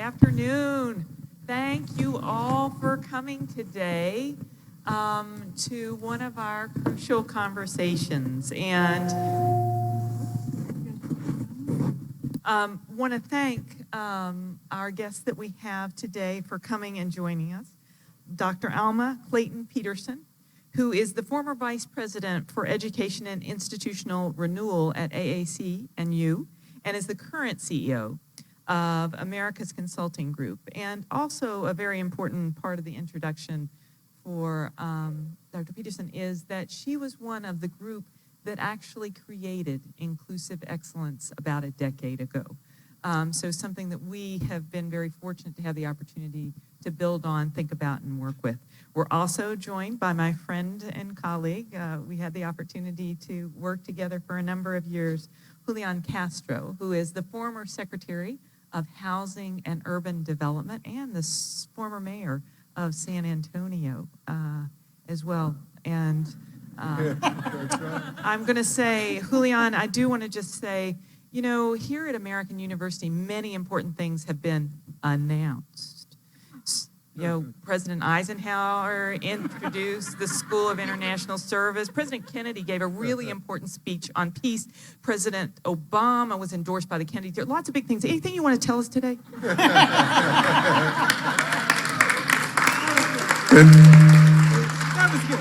afternoon. Thank you all for coming today to one of our crucial conversations. And want to thank our guests that we have today for coming and joining us. Dr. Alma Clayton-Pedersen, who is the former Vice President for Education and Institutional Renewal at AAC&U, and is the current CEO of America's Consulting Group, and also a very important part of the introduction for Dr. Pedersen is that she was one of the group that actually created inclusive excellence about a decade ago. So something that we have been very fortunate to have the opportunity to build on, think about, and work with. We're also joined by my friend and colleague. We had the opportunity to work together for a number of years, Julián Castro, who is the former Secretary of Housing and Urban Development and the former mayor of San Antonio as well. And I'm going to say, Julián, I do want to just say, you know, here at American University, many important things have been announced. You know, President Eisenhower introduced the School of International Service. President Kennedy gave a really important speech on peace. President Obama was endorsed by the Kennedy. There are lots of big things. Anything you want to tell us today? That was good.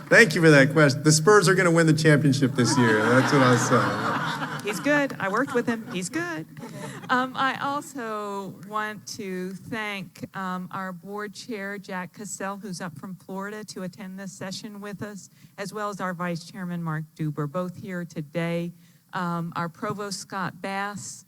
Thank you for that question. The Spurs are going to win the championship this year. That's what I'll say. He's good. I worked with him. He's good. I also want to thank our board chair, Jack Cassell, who's up from Florida to attend this session with us, as well as our vice chairman, Mark Duber, both here today. Our provost, Scott Bass.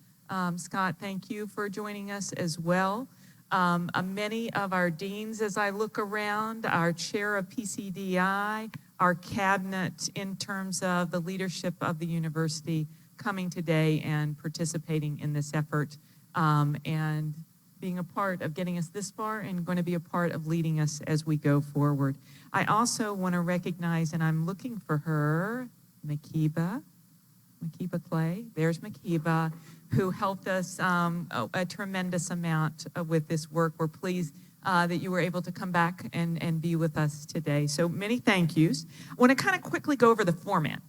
Scott, thank you for joining us as well. Many of our deans, as I look around, our chair of PCDI, our cabinet in terms of the leadership of the university, coming today and participating in this effort and being a part of getting us this far and going to be a part of leading us as we go forward. I also want to recognize, and I'm looking for her, Makiba Clay. There's Makiba, who helped us a tremendous amount with this work. We're pleased that you were able to come back and be with us today. So many thank yous. I want to kind of quickly go over the format.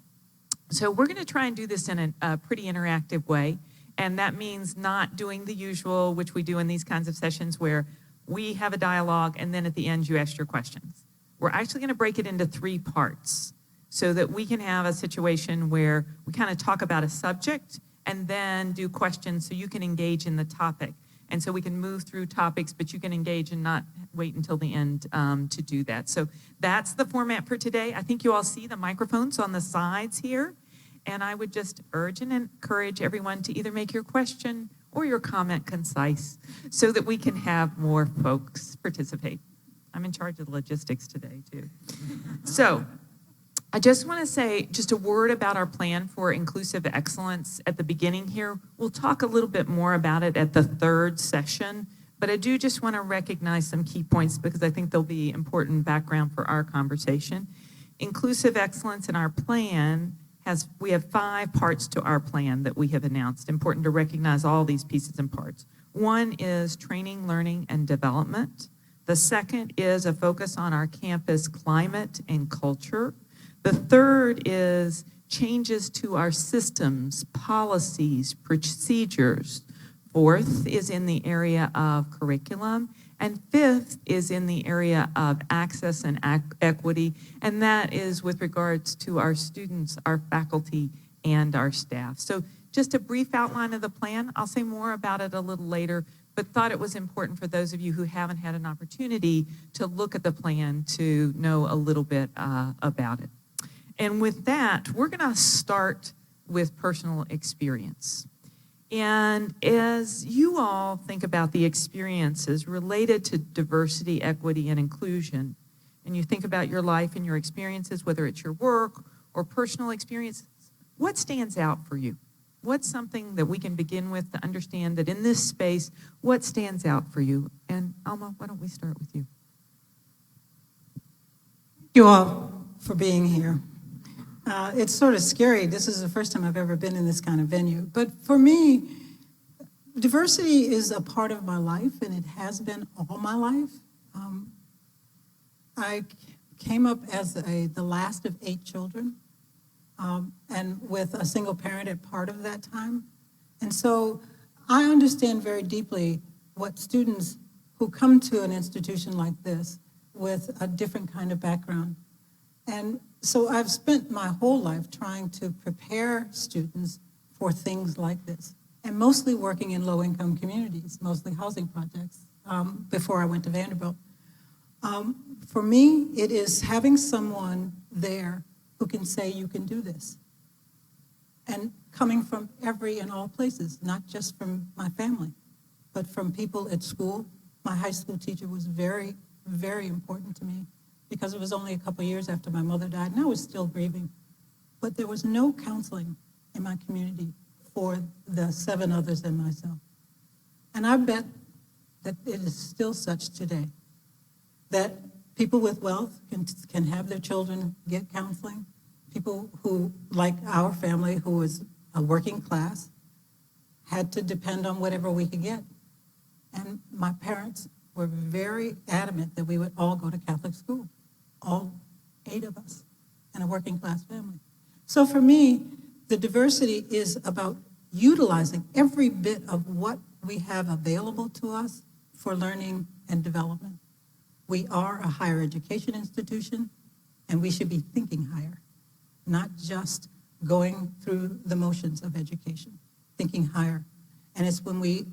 So we're going to try and do this in a pretty interactive way, and that means not doing the usual, which we do in these kinds of sessions, where we have a dialogue and then at the end you ask your questions. We're actually going to break it into 3 parts so that we can have a situation where we kind of talk about a subject and then do questions so you can engage in the topic. And so we can move through topics, but you can engage and not wait until the end to do that. So that's the format for today. I think you all see the microphones on the sides here. And I would just urge and encourage everyone to either make your question or your comment concise so that we can have more folks participate. I'm in charge of the logistics today, too. So I just want to say just a word about our plan for inclusive excellence at the beginning here. We'll talk a little bit more about it at the 3rd session, but I do just want to recognize some key points because I think they'll be important background for our conversation. Inclusive excellence in our plan we have 5 parts to our plan that we have announced. Important to recognize all these pieces and parts. 1 is training, learning, and development. The 2nd is a focus on our campus climate and culture. The 3rd is changes to our systems, policies, procedures. 4th is in the area of curriculum. And 5th is in the area of access and equity, and that is with regards to our students, our faculty, and our staff. So just a brief outline of the plan. I'll say more about it a little later, but thought it was important for those of you who haven't had an opportunity to look at the plan to know a little bit about it. And with that, we're going to start with personal experience. And as you all think about the experiences related to diversity, equity, and inclusion, and you think about your life and your experiences, whether it's your work or personal experiences, what stands out for you? What's something that we can begin with to understand that in this space, what stands out for you? And Alma, why don't we start with you? Thank you all for being here. It's sort of scary. This is the first time I've ever been in this kind of venue. But for me, Diversity is a part of my life, and it has been all my life. I came up as the last of 8 children, and with a single parent at part of that time. And so I understand very deeply what students who come to an institution like this with a different kind of background. And so I've spent my whole life trying to prepare students for things like this, and mostly working in low-income communities, mostly housing projects, before I went to Vanderbilt. For me, it is having someone there who can say, you can do this. And coming from every and all places, not just from my family, but from people at school. My high school teacher was very, very important to me because it was only a couple years after my mother died, and I was still grieving. But there was no counseling in my community for the 7 others and myself. And I bet that it is still such today, that people with wealth can have their children get counseling. People who, like our family, who was a working class, had to depend on whatever we could get. And my parents were very adamant that we would all go to Catholic school, all 8 of us, in a working class family. So for me, the diversity is about utilizing every bit of what we have available to us for learning and development. We are a higher education institution, and we should be thinking higher, not just going through the motions of education, thinking higher. And it's when we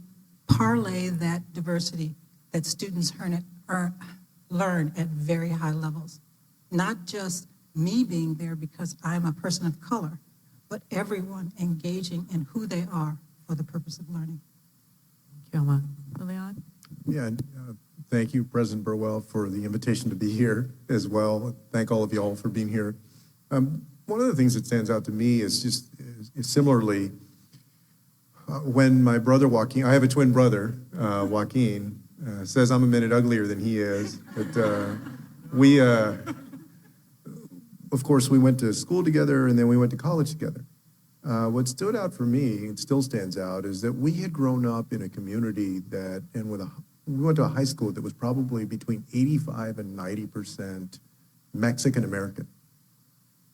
parlay that diversity that students learn at very high levels. Not just me being there because I'm a person of color, but everyone engaging in who they are for the purpose of learning. Thank you, Alma. Julián? Yeah, thank you, President Burwell, for the invitation to be here as well. Thank all of you all for being here. One of the things that stands out to me is similarly, when my brother Joaquin, I have a twin brother, Joaquin, says I'm a minute uglier than he is. But we, of course, we went to school together and then we went to college together. What stood out for me, and still stands out, is that we had grown up in a community that, and we went to a high school that was probably between 85 and 90% Mexican American.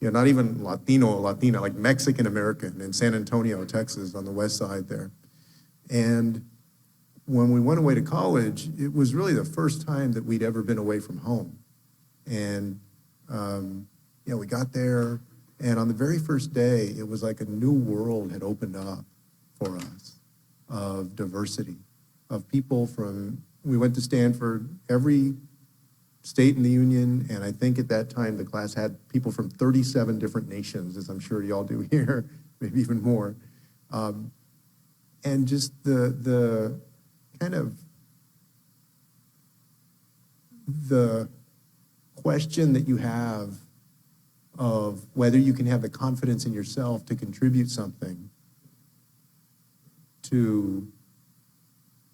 You know, not even Latino or Latina, like Mexican American in San Antonio, Texas, on the west side there. And when we went away to college, it was really the first time that we'd ever been away from home. And, we got there, and on the very first day, it was like a new world had opened up for us of diversity, of people we went to Stanford, every state in the union, and I think at that time the class had people from 37 different nations, as I'm sure y'all do here, maybe even more. And just the kind of the question that you have of whether you can have the confidence in yourself to contribute something to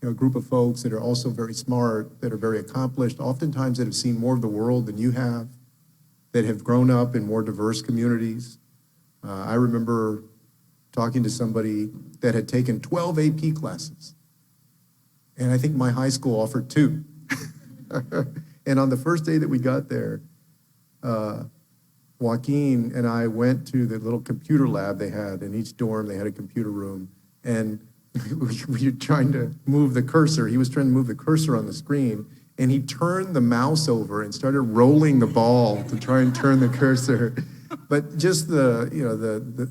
a group of folks that are also very smart, that are very accomplished, oftentimes that have seen more of the world than you have, that have grown up in more diverse communities. I remember talking to somebody that had taken 12 AP classes, and I think my high school offered 2. And on the first day that we got there, Joaquin and I went to the little computer lab they had. In each dorm, they had a computer room, and we were trying to move the cursor. He was trying to move the cursor on the screen, and he turned the mouse over and started rolling the ball to try and turn the cursor. But just the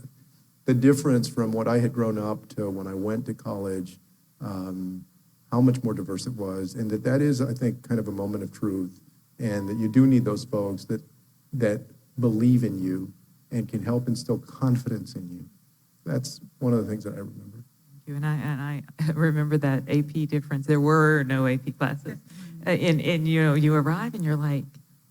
difference from what I had grown up to when I went to college, how much more diverse it was, and that is, I think, kind of a moment of truth, and that you do need those folks that believe in you and can help instill confidence in you. That's one of the things that I remember. And I remember that AP difference. There were no AP classes. And you arrive and you're like,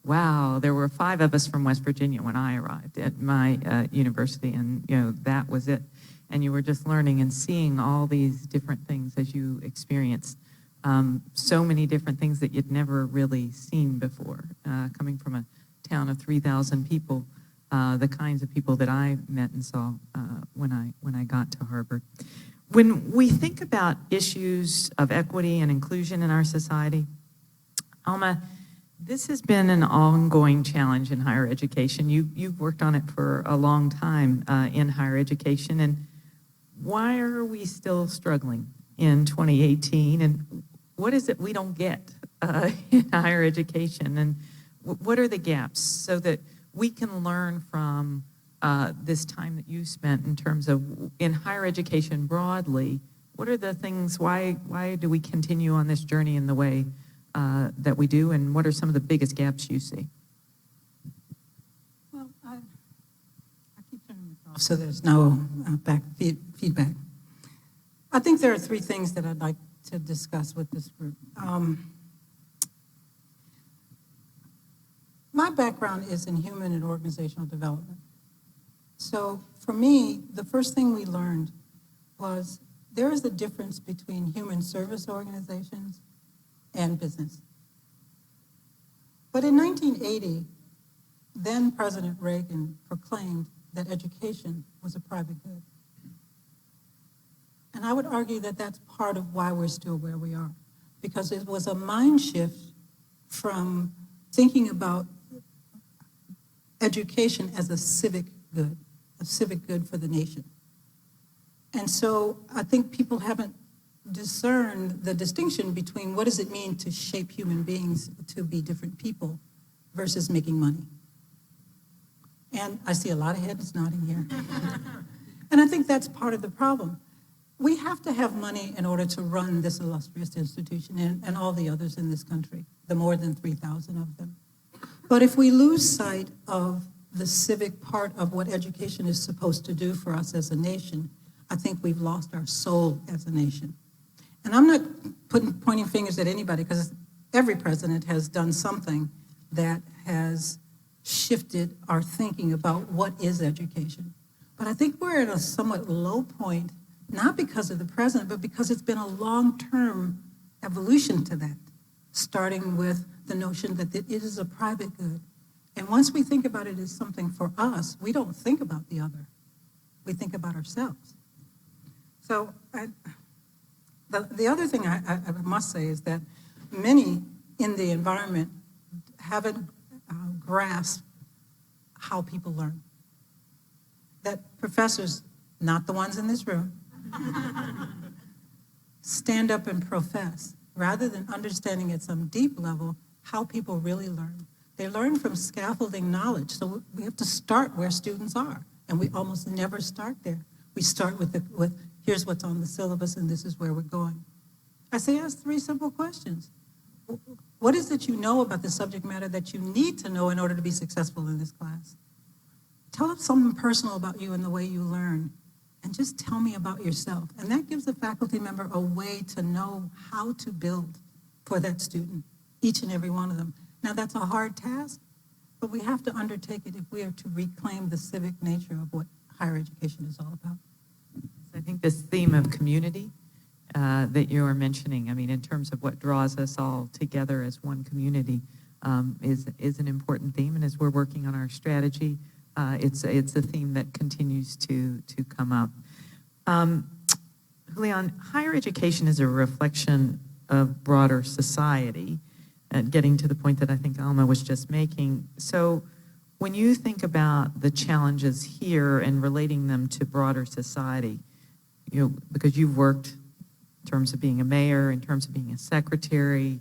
wow, there were 5 of us from West Virginia when I arrived at my university, and that was it. And you were just learning and seeing all these different things as you experienced so many different things that you'd never really seen before. Coming from a town of 3,000 people, the kinds of people that I met and saw when I got to Harvard. When we think about issues of equity and inclusion in our society, Alma, this has been an ongoing challenge in higher education. You've worked on it for a long time in higher education, and why are we still struggling in 2018? And what is it we don't get in higher education? And what are the gaps so that we can learn from this time that you spent in terms of in higher education broadly? What are the things, why do we continue on this journey in the way that we do, and what are some of the biggest gaps you see? Well, I keep turning this off so there's no feedback. I think there are three things that I'd like to discuss with this group. My background is in human and organizational development. So for me, the first thing we learned was there is a difference between human service organizations and business. But in 1980, then President Reagan proclaimed that education was a private good. And I would argue that that's part of why we're still where we are, because it was a mind shift from thinking about education as a civic good for the nation. And so I think people haven't discerned the distinction between what does it mean to shape human beings to be different people versus making money. And I see a lot of heads nodding here. And I think that's part of the problem. We have to have money in order to run this illustrious institution and all the others in this country, the more than 3,000 of them. But if we lose sight of the civic part of what education is supposed to do for us as a nation, I think we've lost our soul as a nation. And I'm not pointing fingers at anybody, because every president has done something that has shifted our thinking about what is education. But I think we're at a somewhat low point, not because of the president, but because it's been a long-term evolution to that, starting with the notion that it is a private good. And once we think about it as something for us, we don't think about the other. We think about ourselves. So the other thing I must say is that many in the environment haven't grasped how people learn. That professors, not the ones in this room, stand up and profess, rather than understanding at some deep level how people really learn. They learn from scaffolding knowledge, so we have to start where students are, and we almost never start there. We start with here's what's on the syllabus, and this is where we're going. I say ask three simple questions. What is it you know about the subject matter that you need to know in order to be successful in this class? Tell us something personal about you and the way you learn, and just tell me about yourself. And that gives the faculty member a way to know how to build for that student, each and every one of them. Now, that's a hard task, but we have to undertake it if we are to reclaim the civic nature of what higher education is all about. I think this theme of community that you are mentioning, I mean, in terms of what draws us all together as one community, is an important theme. And as we're working on our strategy, it's a theme that continues to come up. Julián, higher education is a reflection of broader society, and getting to the point that I think Alma was just making. So when you think about the challenges here and relating them to broader society, you know, because you've worked in terms of being a mayor, in terms of being a secretary,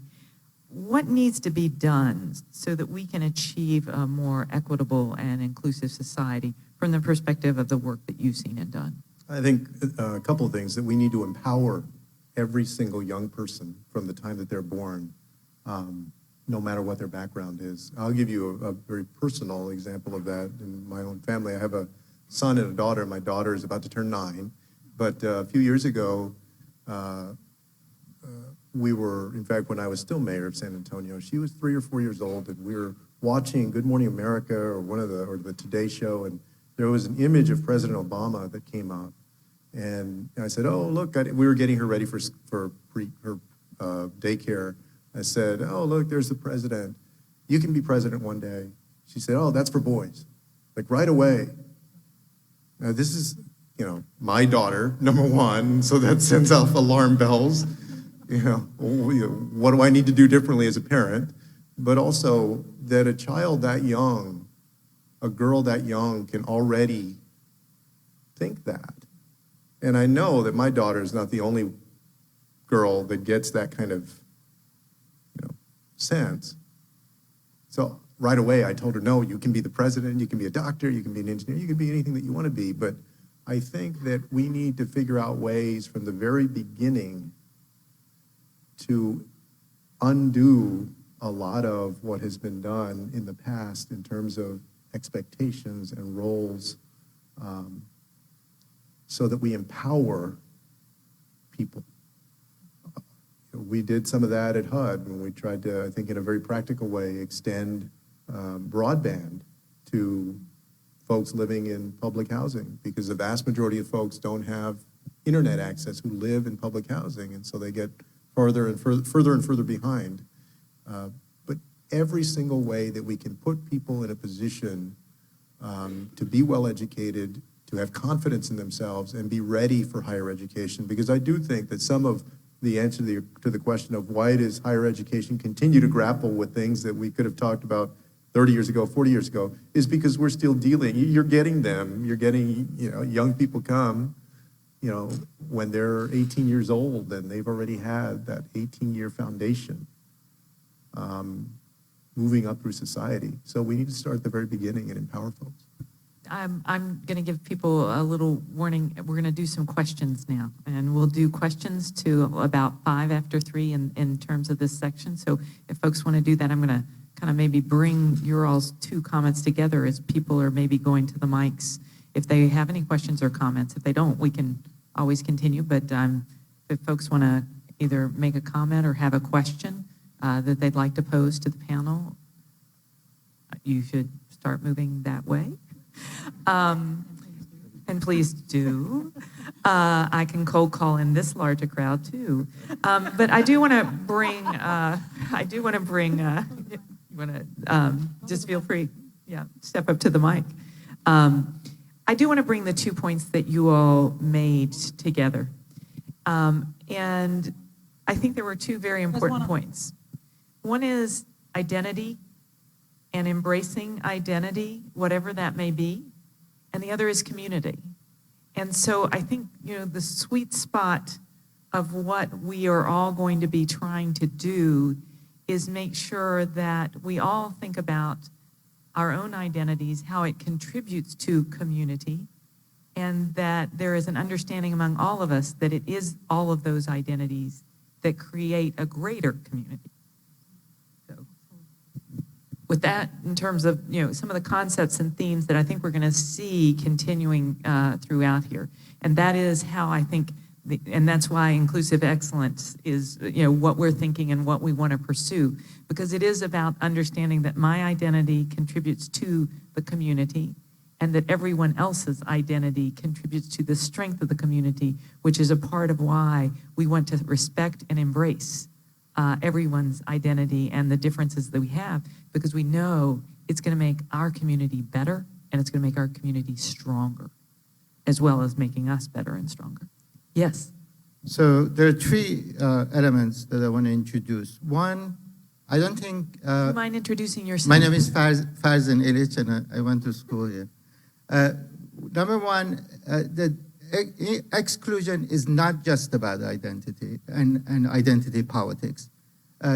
what needs to be done so that we can achieve a more equitable and inclusive society from the perspective of the work that you've seen and done? I think a couple of things, that we need to empower every single young person from the time that they're born, no matter what their background is. I'll give you a very personal example of that in my own family. I have a son and a daughter. My daughter is about to turn 9, but a few years ago, we were, in fact, when I was still mayor of San Antonio, she was 3 or 4 years old, and we were watching Good Morning America or the Today Show, and there was an image of President Obama that came up, and I said, "Oh, look!" We were getting her ready for her daycare. I said, "Oh, look, there's the president. You can be president one day." She said, "Oh, that's for boys." Like right away. Now, my daughter, number one, so that sends off alarm bells. What do I need to do differently as a parent? But also that a child that young, a girl that young can already think that. And I know that my daughter is not the only girl that gets that kind of, sense. So right away I told her, no, you can be the president, you can be a doctor, you can be an engineer, you can be anything that you want to be. But I think that we need to figure out ways from the very beginning to undo a lot of what has been done in the past in terms of expectations and roles, so that we empower people. We did some of that at HUD when we tried to, I think in a very practical way, extend broadband to folks living in public housing, because the vast majority of folks don't have internet access who live in public housing, and so they get further and further behind. But every single way that we can put people in a position to be well educated, to have confidence in themselves, and be ready for higher education, because I do think that some of the answer to the question of why does higher education continue to grapple with things that we could have talked about 30 years ago, 40 years ago, is because we're still dealing. You're getting them. You're getting, young people come, when they're 18 years old, and they've already had that 18-year foundation moving up through society. So we need to start at the very beginning and empower folks. I'm going to give people a little warning. We're going to do some questions now, and we'll do questions to about 5 after 3 in terms of this section. So if folks want to do that, I'm going to kind of maybe bring your all's 2 comments together as people are maybe going to the mics. If they have any questions or comments, if they don't, we can always continue. But if folks want to either make a comment or have a question that they'd like to pose to the panel, you should start moving that way. And please do. I can cold call in this large a crowd too. But I do want to bring, you want to just feel free. Yeah, step up to the mic. I do want to bring the 2 points that you all made together. And I think there were 2 very important points. One is identity and embracing identity, whatever that may be. And the other is community. And so I think, the sweet spot of what we are all going to be trying to do is make sure that we all think about our own identities, how it contributes to community, and that there is an understanding among all of us that it is all of those identities that create a greater community. With that, in terms of some of the concepts and themes that I think we're going to see continuing throughout here, and that is how I think, and that's why inclusive excellence is what we're thinking and what we want to pursue, because it is about understanding that my identity contributes to the community, and that everyone else's identity contributes to the strength of the community, which is a part of why we want to respect and embrace everyone's identity and the differences that we have, because we know it's going to make our community better, and it's going to make our community stronger, as well as making us better and stronger. Yes? So there are 3 elements that I want to introduce. One, I don't think... Do you mind introducing yourself? My name is Farzan Illich, and I went to school here. Number one, the exclusion is not just about identity and identity politics.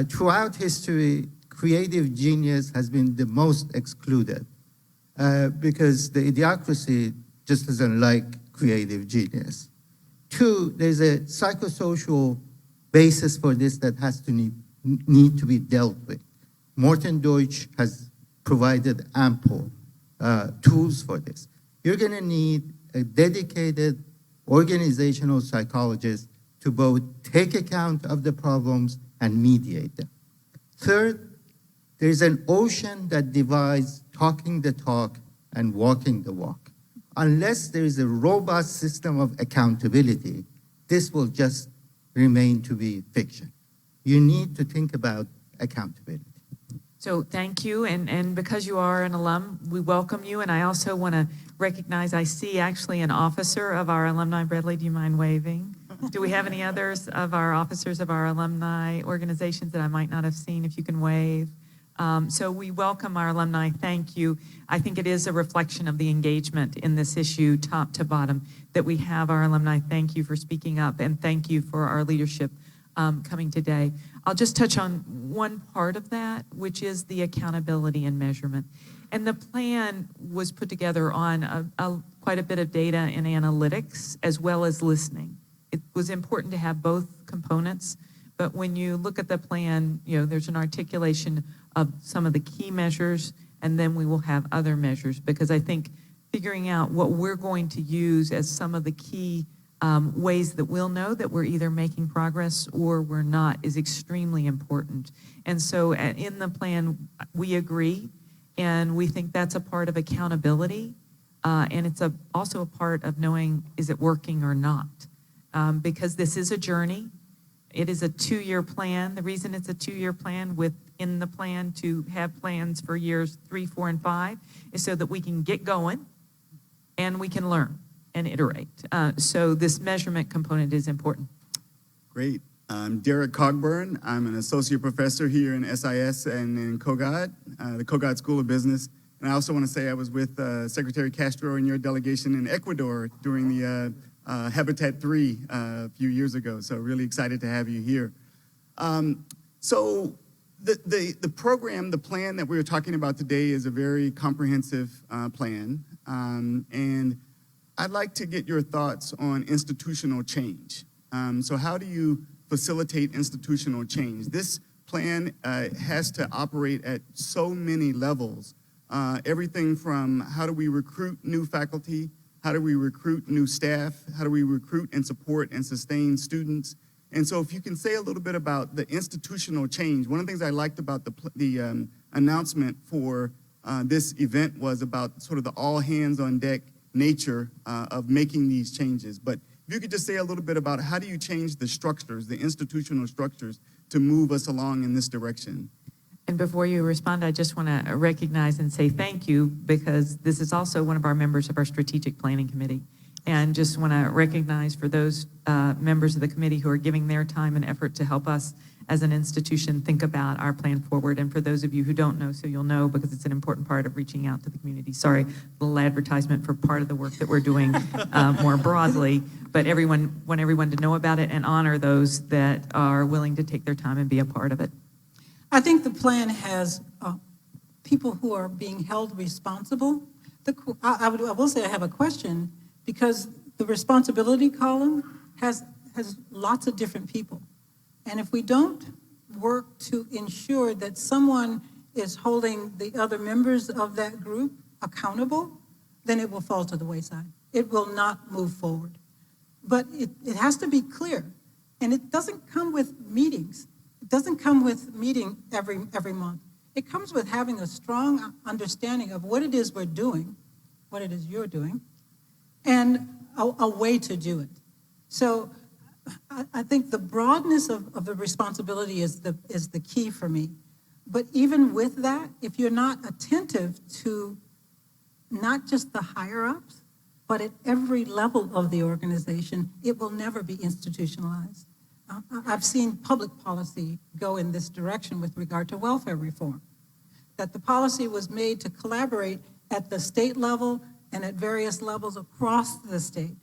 Throughout history, creative genius has been the most excluded because the idiocracy just doesn't like creative genius. 2, there's a psychosocial basis for this that has to need to be dealt with. Morton Deutsch has provided ample tools for this. You're going to need a dedicated organizational psychologist to both take account of the problems and mediate them. 3rd, there's an ocean that divides talking the talk and walking the walk. Unless there is a robust system of accountability, this will just remain to be fiction. You need to think about accountability. So thank you, and because you are an alum, we welcome you, and I also want to recognize, I see actually an officer of our alumni. Bradley, do you mind waving? Do we have any others of our officers of our alumni organizations that I might not have seen? If you can wave. So we welcome our alumni. Thank you. I think it is a reflection of the engagement in this issue, top to bottom, that we have our alumni. Thank you for speaking up, and thank you for our leadership coming today. I'll just touch on one part of that, which is the accountability and measurement. And the plan was put together on quite a bit of data and analytics, as well as listening. It was important to have both components, but when you look at the plan, there's an articulation of some of the key measures, and then we will have other measures, because I think figuring out what we're going to use as some of the key ways that we'll know that we're either making progress or we're not is extremely important. And so in the plan, we agree, and we think that's a part of accountability, and it's also a part of knowing, is it working or not? Because this is a journey. It is a 2-year plan. The reason it's a 2-year plan within the plan to have plans for years 3, 4, and 5 is so that we can get going and we can learn and iterate. So this measurement component is important. Great. I'm Derek Cogburn. I'm an associate professor here in SIS and in COGOD, the COGOD School of Business. And I also want to say I was with Secretary Castro and your delegation in Ecuador during the Habitat 3 a few years ago. So really excited to have you here. So the program, the plan that we were talking about today is a very comprehensive plan. And I'd like to get your thoughts on institutional change. So how do you facilitate institutional change? This plan has to operate at so many levels. Everything from how do we recruit new faculty, how do we recruit new staff, how do we recruit and support and sustain students? And so if you can say a little bit about the institutional change. One of the things I liked about the announcement for this event was about sort of the all hands on deck nature of making these changes. But if you could just say a little bit about how do you change the structures, the institutional structures, to move us along in this direction? And before you respond, I just want to recognize and say thank you, because this is also one of our members of our strategic planning committee. And just want to recognize for those members of the committee who are giving their time and effort to help us as an institution think about our plan forward. And for those of you who don't know, so you'll know, because it's an important part of reaching out to the community. Sorry, a little advertisement for part of the work that we're doing more broadly, but want everyone to know about it and honor those that are willing to take their time and be a part of it. I think the plan has people who are being held responsible. I will say I have a question, because the responsibility column has lots of different people. And if we don't work to ensure that someone is holding the other members of that group accountable, then it will fall to the wayside. It will not move forward. But it has to be clear. And it doesn't come with meetings. It doesn't come with meeting every month. It comes with having a strong understanding of what it is we're doing, what it is you're doing, and a way to do it. So I think the broadness of the responsibility is the key for me. But even with that, if you're not attentive to not just the higher-ups, but at every level of the organization, it will never be institutionalized. I've seen public policy go in this direction with regard to welfare reform, that the policy was made to collaborate at the state level and at various levels across the state.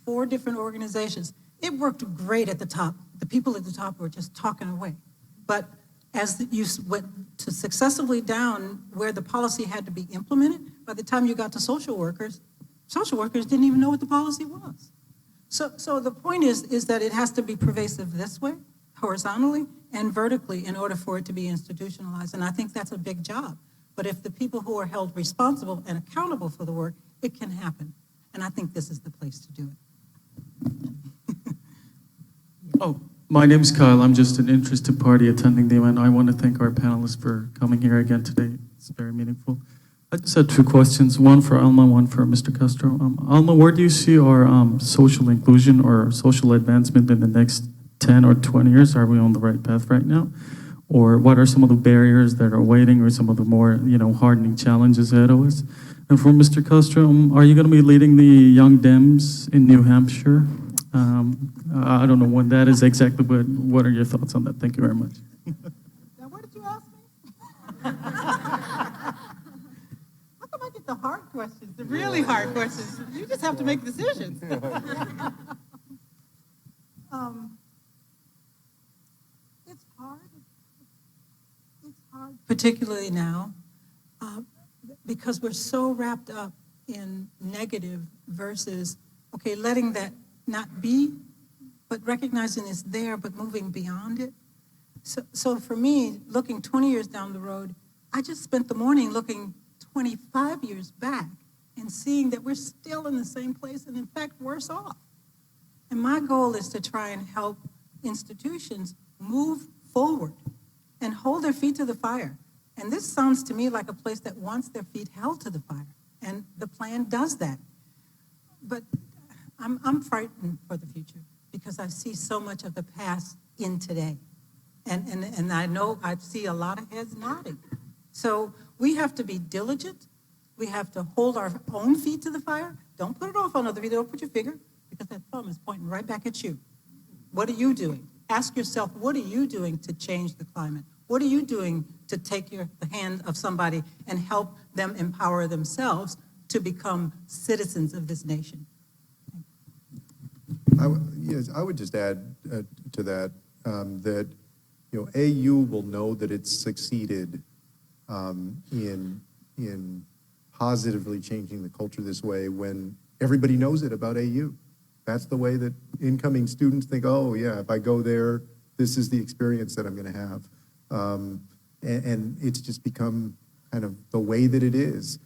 4 different organizations. It worked great at the top. The people at the top were just talking away. But as you went to successively down where the policy had to be implemented, by the time you got to social workers didn't even know what the policy was. So the point is that it has to be pervasive this way, horizontally and vertically, in order for it to be institutionalized. And I think that's a big job. But if the people who are held responsible and accountable for the work, it can happen. And I think this is the place to do it. Oh, my name's Kyle. I'm just an interested party attending the event. I want to thank our panelists for coming here again today. It's very meaningful. I just had 2 questions, one for Alma, one for Mr. Castro. Alma, where do you see our social inclusion or social advancement in the next 10 or 20 years? Are we on the right path right now? Or what are some of the barriers that are waiting, or some of the more, hardening challenges ahead of us? And for Mr. Castro, are you going to be leading the Young Dems in New Hampshire? I don't know when that is exactly, but what are your thoughts on that? Thank you very much. Now, what did you ask me? How come I get the hard questions, the really hard questions? You just have to make decisions. It's hard. It's hard, particularly now, because we're so wrapped up in negative versus, okay, letting that not be, but recognizing it's there, but moving beyond it. So for me, looking 20 years down the road, I just spent the morning looking 25 years back and seeing that we're still in the same place and in fact worse off. And my goal is to try and help institutions move forward and hold their feet to the fire. And this sounds to me like a place that wants their feet held to the fire. And the plan does that. But I'm frightened for the future because I see so much of the past in today. And I know I see a lot of heads nodding. So we have to be diligent. We have to hold our own feet to the fire. Don't put it off on other people. Don't put your finger, because that thumb is pointing right back at you. What are you doing? Ask yourself, what are you doing to change the climate? What are you doing to take the hand of somebody and help them empower themselves to become citizens of this nation? Yes, I would just add to that that AU will know that it's succeeded in positively changing the culture this way when everybody knows it about AU. That's the way that incoming students think, oh yeah, if I go there, this is the experience that I'm going to have. And it's just become kind of the way that it is.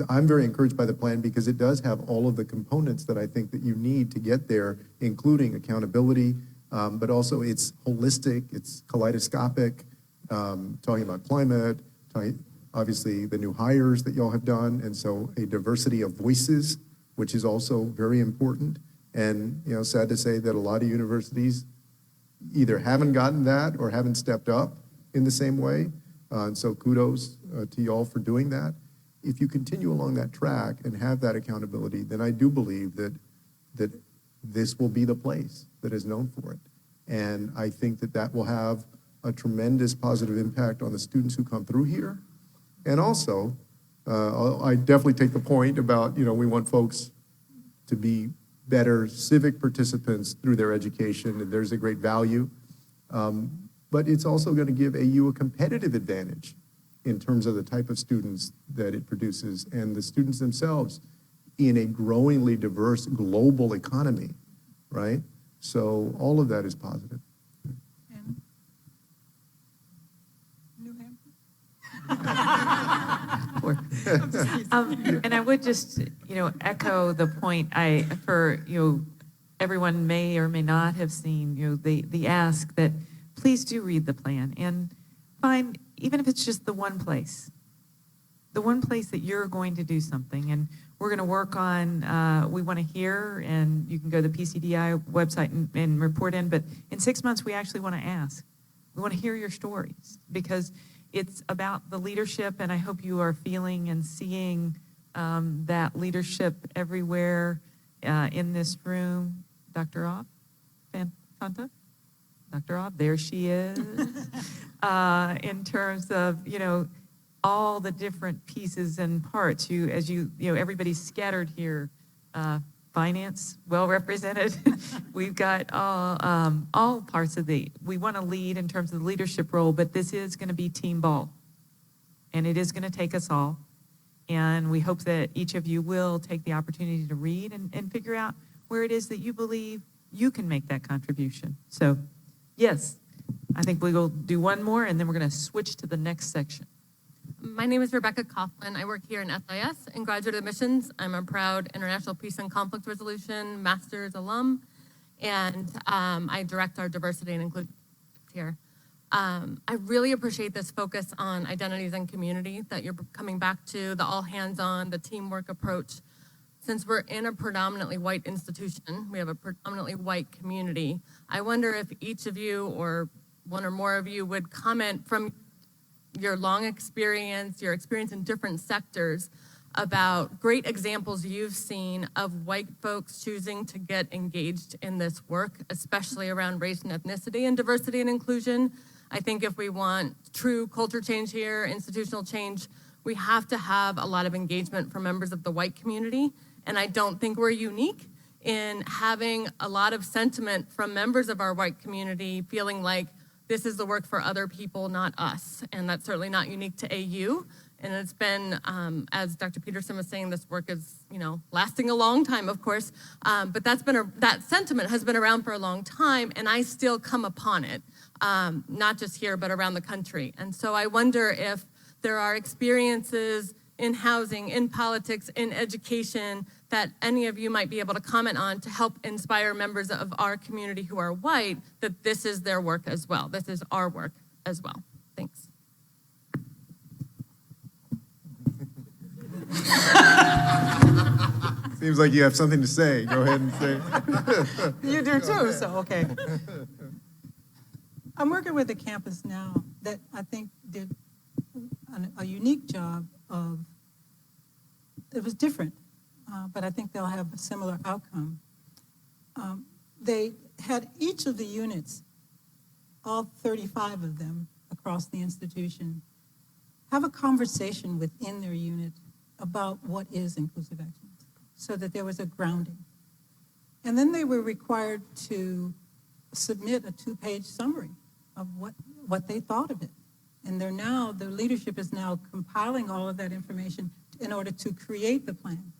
I'm very encouraged by the plan because it does have all of the components that I think that you need to get there, including accountability, but also it's holistic, it's kaleidoscopic, talking about climate, obviously the new hires that y'all have done, and so a diversity of voices, which is also very important. And sad to say that a lot of universities either haven't gotten that or haven't stepped up in the same way. And so kudos to y'all for doing that. If you continue along that track and have that accountability, then I do believe that this will be the place that is known for it. And I think that will have a tremendous positive impact on the students who come through here. And also, I definitely take the point about, we want folks to be better civic participants through their education, and there's a great value. But it's also going to give AU a competitive advantage in terms of the type of students that it produces and the students themselves in a growingly diverse global economy, right? So all of that is positive. And New Hampshire? And I would just, echo the point. Everyone may or may not have seen, the ask that please do read the plan and find, even if it's just the one place that you're going to do something. And we're going to work on, we want to hear, and you can go to the PCDI website and report in, but in 6 months, we actually want to ask. We want to hear your stories because it's about the leadership, and I hope you are feeling and seeing that leadership everywhere in this room. Dr. Obb, Fanta? Dr. Obb, there she is. In terms of, all the different pieces and parts. Everybody's scattered here. Finance, well represented. We've got all parts of we want to lead in terms of the leadership role, but this is going to be team ball. And it is going to take us all. And we hope that each of you will take the opportunity to read and figure out where it is that you believe you can make that contribution. So, yes, I think we will do one more, and then we're going to switch to the next section. My name is Rebecca Coughlin. I work here in SIS in graduate admissions. I'm a proud International Peace and Conflict Resolution Master's alum, and I direct our diversity and inclusion here. I really appreciate this focus on identities and community that you're coming back to, the all hands-on, the teamwork approach. Since we're in a predominantly white institution, we have a predominantly white community, I wonder if each of you or one or more of you would comment from your long experience, your experience in different sectors, about great examples you've seen of white folks choosing to get engaged in this work, especially around race and ethnicity and diversity and inclusion. I think if we want true culture change here, institutional change, we have to have a lot of engagement from members of the white community. And I don't think we're unique in having a lot of sentiment from members of our white community feeling like this is the work for other people, not us. And that's certainly not unique to AU. And it's been, as Dr. Pedersen was saying, this work is, lasting a long time, of course. But that sentiment has been around for a long time, and I still come upon it, not just here, but around the country. And so I wonder if there are experiences in housing, in politics, in education that any of you might be able to comment on to help inspire members of our community who are white that this is their work as well. This is our work as well. Thanks. Seems like you have something to say. Go ahead and say. You do too, so okay. I'm working with a campus now that I think did a unique job of, it was different, but I think they'll have a similar outcome. They had each of the units, all 35 of them across the institution, have a conversation within their unit about what is inclusive excellence, so that there was a grounding. And then they were required to submit a 2-page summary of what they thought of it. And their leadership is now compiling all of that information in order to create the plan.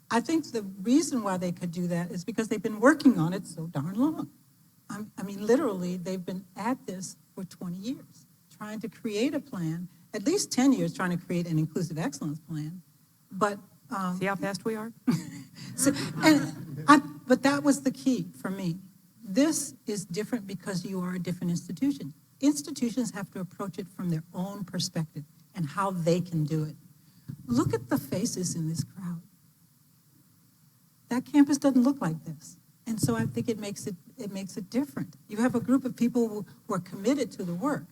I think the reason why they could do that is because they've been working on it so darn long. I mean, literally, they've been at this for 20 years, trying to create a plan, at least 10 years trying to create an inclusive excellence plan. But See how fast we are? but that was the key for me. This is different because you are a different institution. Institutions have to approach it from their own perspective and how they can do it. Look at the faces in this crowd. That campus doesn't look like this. And so I think it makes it different. You have a group of people who are committed to the work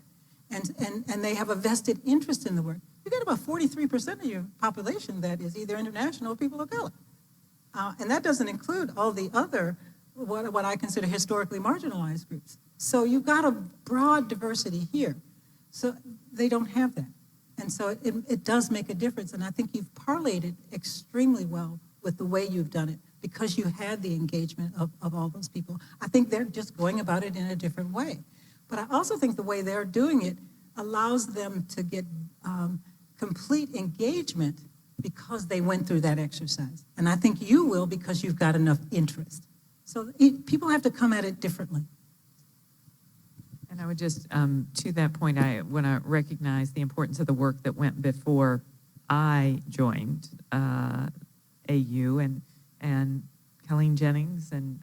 and they have a vested interest in the work. You get about 43% of your population that is either international or people of color. And that doesn't include all the other, what I consider historically marginalized groups. So you've got a broad diversity here. So they don't have that. And so it does make a difference. And I think you've parlayed it extremely well with the way you've done it because you had the engagement of all those people. I think they're just going about it in a different way. But I also think the way they're doing it allows them to get complete engagement because they went through that exercise. And I think you will because you've got enough interest. So people have to come at it differently. And I would just, to that point, I want to recognize the importance of the work that went before I joined AU, and Colleen Jennings and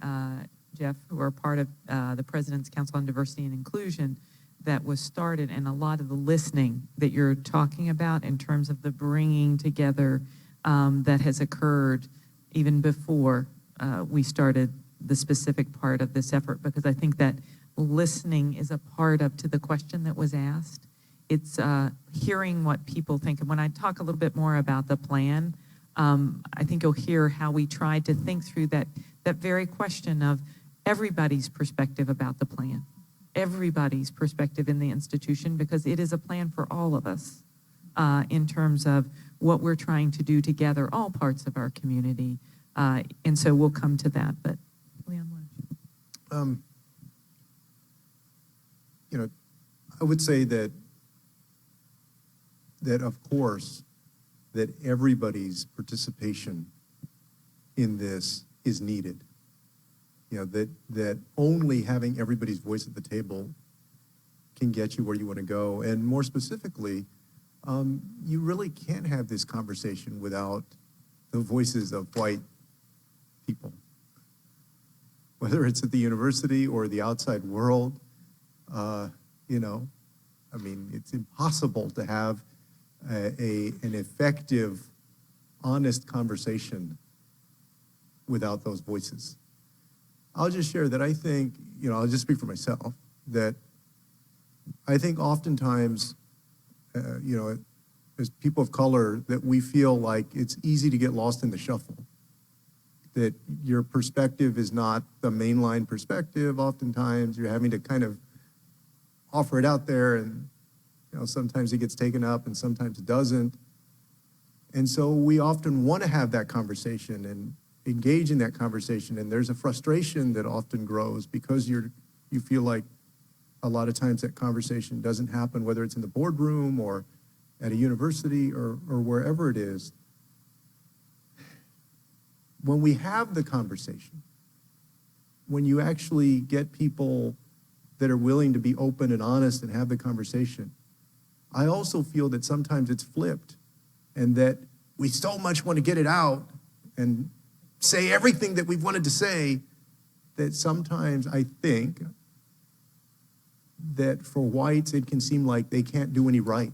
Jeff, who are part of the President's Council on Diversity and Inclusion, that was started, and a lot of the listening that you're talking about in terms of the bringing together that has occurred even before we started the specific part of this effort, because I think that listening is a part of to the question that was asked. It's hearing what people think. And when I talk a little bit more about the plan, I think you'll hear how we tried to think through that very question of everybody's perspective about the plan, everybody's perspective in the institution, because it is a plan for all of us in terms of what we're trying to do together, all parts of our community. And so we'll come to that. But Leon, why don't you? I would say that of course, that everybody's participation in this is needed. That only having everybody's voice at the table can get you where you want to go. And more specifically, you really can't have this conversation without the voices of white people. Whether it's at the university or the outside world, it's impossible to have an effective, honest conversation without those voices. I'll just share that I think, I'll just speak for myself, that I think oftentimes, as people of color, that we feel like it's easy to get lost in the shuffle, that your perspective is not the mainline perspective. Oftentimes you're having to kind of offer it out there, and sometimes it gets taken up and sometimes it doesn't. And so we often want to have that conversation and engage in that conversation, and there's a frustration that often grows because you feel like a lot of times that conversation doesn't happen, whether it's in the boardroom or at a university or wherever it is. When we have the conversation, when you actually get people that are willing to be open and honest and have the conversation, I also feel that sometimes it's flipped, and that we so much want to get it out and say everything that we've wanted to say, that sometimes I think that for whites it can seem like they can't do any right,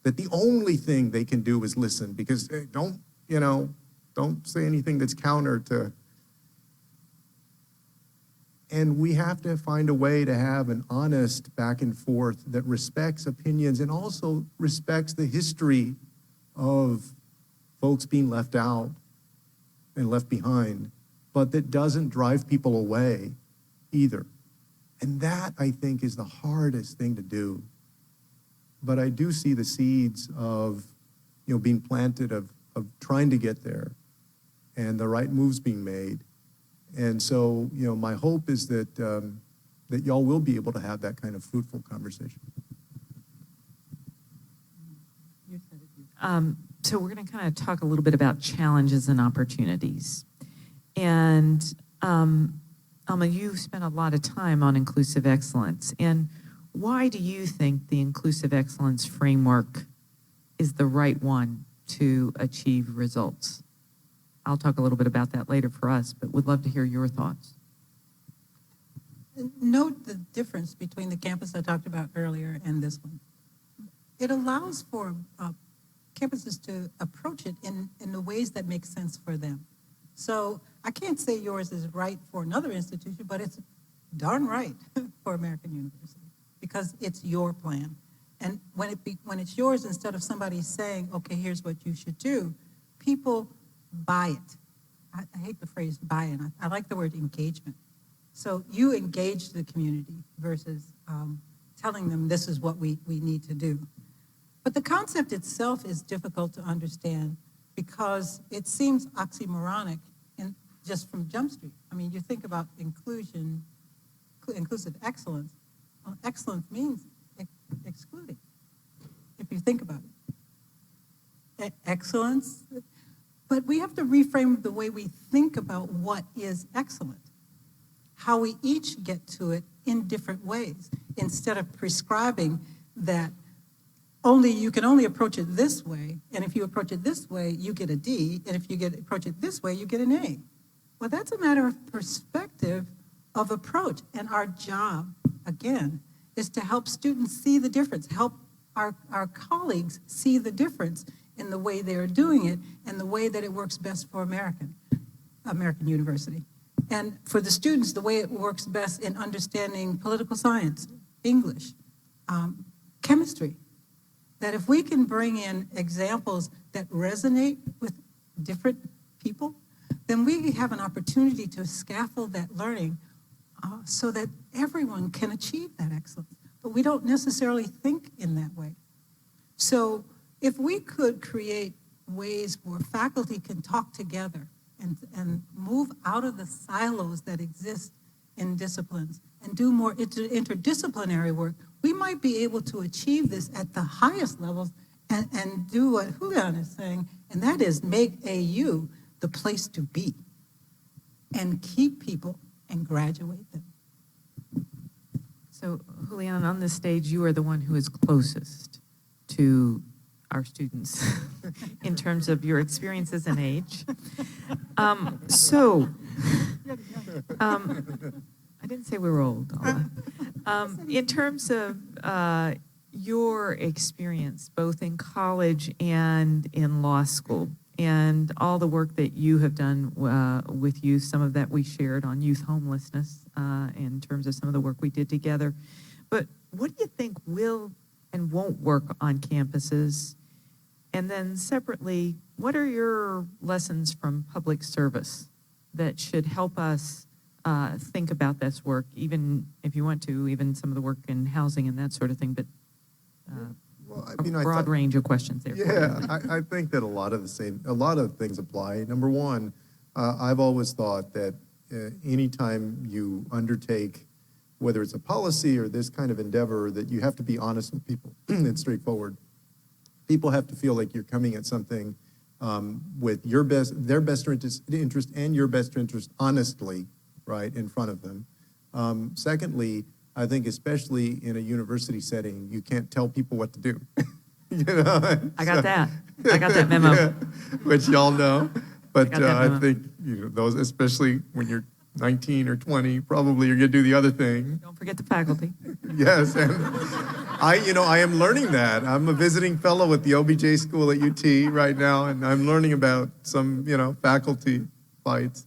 that the only thing they can do is listen, because hey, don't say anything that's counter to. And we have to find a way to have an honest back and forth that respects opinions and also respects the history of folks being left out and left behind, but that doesn't drive people away either. And that, I think, is the hardest thing to do. But I do see the seeds of, being planted, of trying to get there, and the right moves being made. And so, my hope is that that y'all will be able to have that kind of fruitful conversation. So we're going to kind of talk a little bit about challenges and opportunities. And Alma, you spent a lot of time on inclusive excellence. And why do you think the inclusive excellence framework is the right one to achieve results? I'll talk a little bit about that later for us, but would love to hear your thoughts. Note the difference between the campus I talked about earlier and this one. It allows for campuses to approach it in the ways that make sense for them. So I can't say yours is right for another institution, but it's darn right for American University because it's your plan. And when it's yours, instead of somebody saying, okay, here's what you should do, people buy it. I hate the phrase buy it. I like the word engagement. So you engage the community versus telling them this is what we need to do. But the concept itself is difficult to understand because it seems oxymoronic just from Jump Street. I mean, you think about inclusive excellence. Well, excellence means excluding, if you think about it. Excellence, but we have to reframe the way we think about what is excellent, how we each get to it in different ways, instead of prescribing that you can only approach it this way, and if you approach it this way, you get a D, and if you approach it this way, you get an A. Well, that's a matter of perspective of approach, and our job, again, is to help students see the difference, help our colleagues see the difference in the way they're doing it and the way that it works best for American University. And for the students, the way it works best in understanding political science, English, chemistry, that if we can bring in examples that resonate with different people, then we have an opportunity to scaffold that learning so that everyone can achieve that excellence. But we don't necessarily think in that way. So if we could create ways where faculty can talk together and move out of the silos that exist in disciplines and do more interdisciplinary work, we might be able to achieve this at the highest levels and do what Julián is saying, and that is make AU the place to be and keep people and graduate them. So, Julián, on this stage, you are the one who is closest to our students in terms of your experiences and age. I didn't say we were old, Alma. In terms of your experience, both in college and in law school, and all the work that you have done with youth, some of that we shared on youth homelessness in terms of some of the work we did together. But what do you think will and won't work on campuses And then separately, what are your lessons from public service that should help us think about this work, even if you want to, even some of the work in housing and that sort of thing, but Well, I a mean, I broad thought- range of questions there. Yeah, I think that a lot of things apply. Number one, I've always thought that anytime you undertake, whether it's a policy or this kind of endeavor, that you have to be honest with people and straightforward. People have to feel like you're coming at something with their best interest and your best interest honestly, right, in front of them. Secondly, I think especially in a university setting, you can't tell people what to do. You know? I got that. I got that memo. Yeah, which y'all know. But got that I memo. think, those, especially when you're 19 or 20, probably you're gonna do the other thing. Don't forget the faculty. Yes, and I am learning that. I'm a visiting fellow with the OBJ school at UT right now, and I'm learning about some, faculty fights.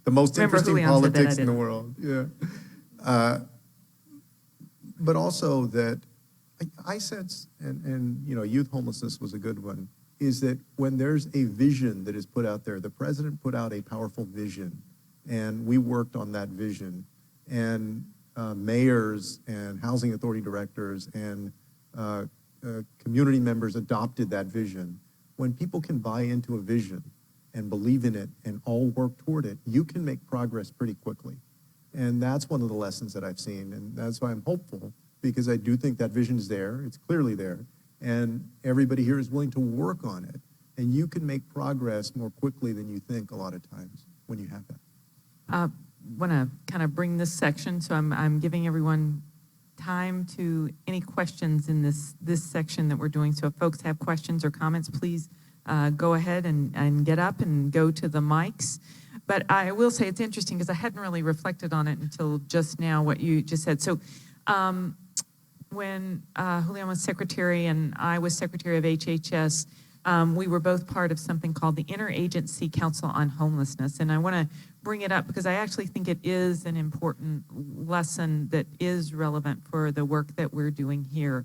The most Remember interesting Julián said that, politics I in the didn't. world, yeah. But also that I sense, and youth homelessness was a good one, is that when there's a vision that is put out there, the president put out a powerful vision, and we worked on that vision, and mayors and housing authority directors and community members adopted that vision. When people can buy into a vision and believe in it and all work toward it, you can make progress pretty quickly. And that's one of the lessons that I've seen, and that's why I'm hopeful, because I do think that vision is there, it's clearly there, and everybody here is willing to work on it. And you can make progress more quickly than you think a lot of times when you have that. Want to kind of bring this section, so I'm giving everyone time to any questions in this section that we're doing. So if folks have questions or comments, please go ahead and get up and go to the mics. But I will say it's interesting because I hadn't really reflected on it until just now, what you just said. So when Julián was secretary and I was secretary of HHS, we were both part of something called the Interagency Council on Homelessness. And I want to bring it up because I actually think it is an important lesson that is relevant for the work that we're doing here.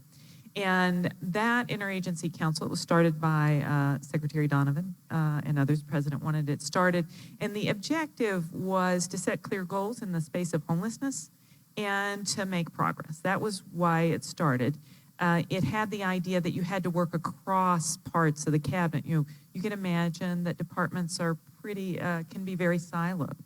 And that Interagency Council, it was started by Secretary Donovan and others. The president wanted it started. And the objective was to set clear goals in the space of homelessness and to make progress. That was why it started. It had the idea that you had to work across parts of the cabinet. You can imagine that departments are pretty, can be very siloed.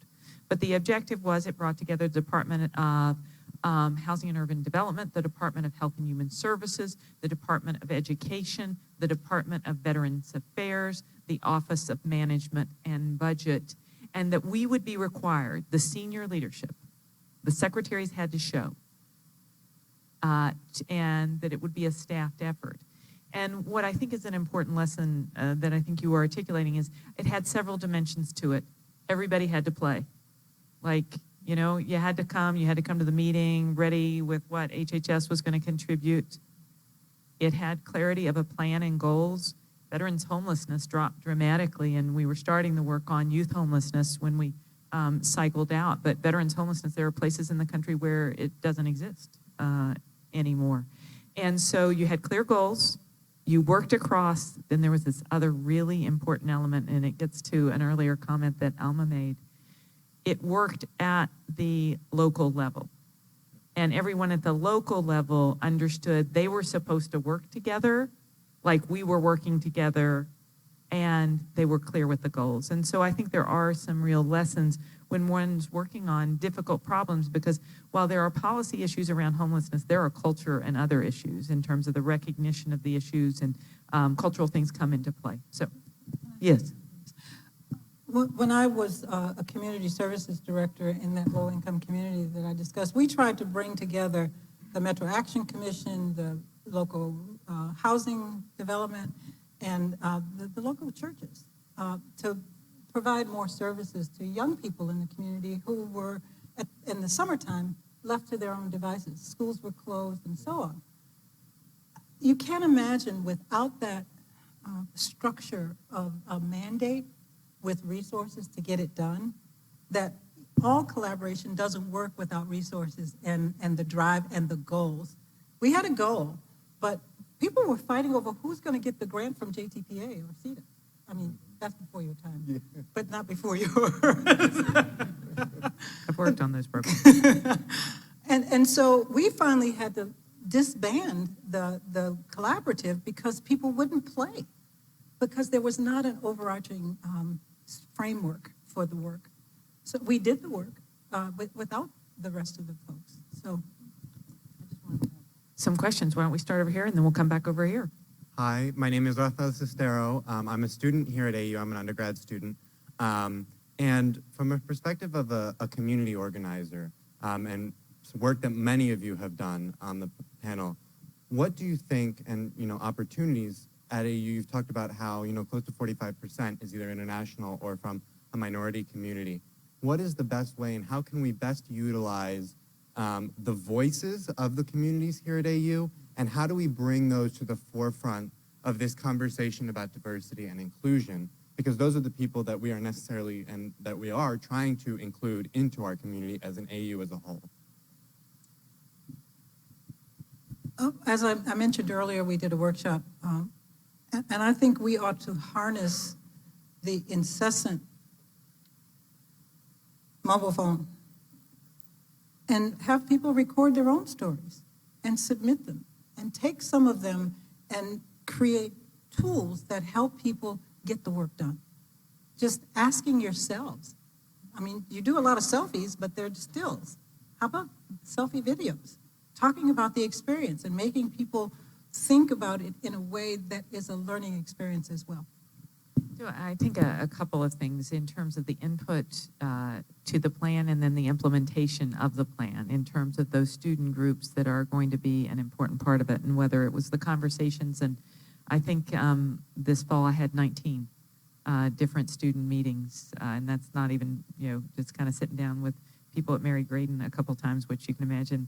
But the objective was it brought together the Department of Housing and Urban Development, the Department of Health and Human Services, the Department of Education, the Department of Veterans Affairs, the Office of Management and Budget, and that we would be required, the senior leadership, the secretaries had to show, and that it would be a staffed effort. And what I think is an important lesson that I think you were articulating is it had several dimensions to it. Everybody had to play. Like, you had to come to the meeting ready with what HHS was going to contribute. It had clarity of a plan and goals. Veterans homelessness dropped dramatically, and we were starting the work on youth homelessness when we cycled out. But veterans homelessness, there are places in the country where it doesn't exist anymore. And so you had clear goals. You worked across. Then there was this other really important element, and it gets to an earlier comment that Alma made. It worked at the local level. And everyone at the local level understood they were supposed to work together like we were working together, and they were clear with the goals. And so I think there are some real lessons when one's working on difficult problems, because while there are policy issues around homelessness, there are culture and other issues in terms of the recognition of the issues, and cultural things come into play. So, yes. When I was a community services director in that low-income community that I discussed, we tried to bring together the Metro Action Commission, the local housing development, and the local churches to provide more services to young people in the community who were, in the summertime, left to their own devices. Schools were closed and so on. You can't imagine without that structure of a mandate with resources to get it done, that all collaboration doesn't work without resources and the drive and the goals. We had a goal, but people were fighting over who's going to get the grant from JTPA or CETA. I mean, that's before your time, but not before yours. I've worked on those programs. And so we finally had to disband the collaborative because people wouldn't play, because there was not an overarching framework for the work. So we did the work without the rest of the folks. So I just wanted to Some questions. Why don't we start over here, and then we'll come back over here. Hi, my name is Rafael Cestero. I'm a student here at AU. I'm an undergrad student. And from a perspective of a community organizer, and work that many of you have done on the panel, what do you think, and opportunities at AU, you've talked about how close to 45% is either international or from a minority community. What is the best way, and how can we best utilize the voices of the communities here at AU, and how do we bring those to the forefront of this conversation about diversity and inclusion? Because those are the people that we are necessarily, and that we are trying to include into our community as an AU as a whole. As I mentioned earlier, we did a workshop, and I think we ought to harness the incessant mobile phone and have people record their own stories and submit them and take some of them and create tools that help people get the work done. Just asking yourselves. I mean, you do a lot of selfies, but they're stills. How about selfie videos? Talking about the experience and making people think about it in a way that is a learning experience as well. So I think a couple of things in terms of the input to the plan and then the implementation of the plan in terms of those student groups that are going to be an important part of it, and whether it was the conversations. And I think this fall I had 19 different student meetings, and that's not even, just kind of sitting down with people at Mary Graydon a couple times, which you can imagine.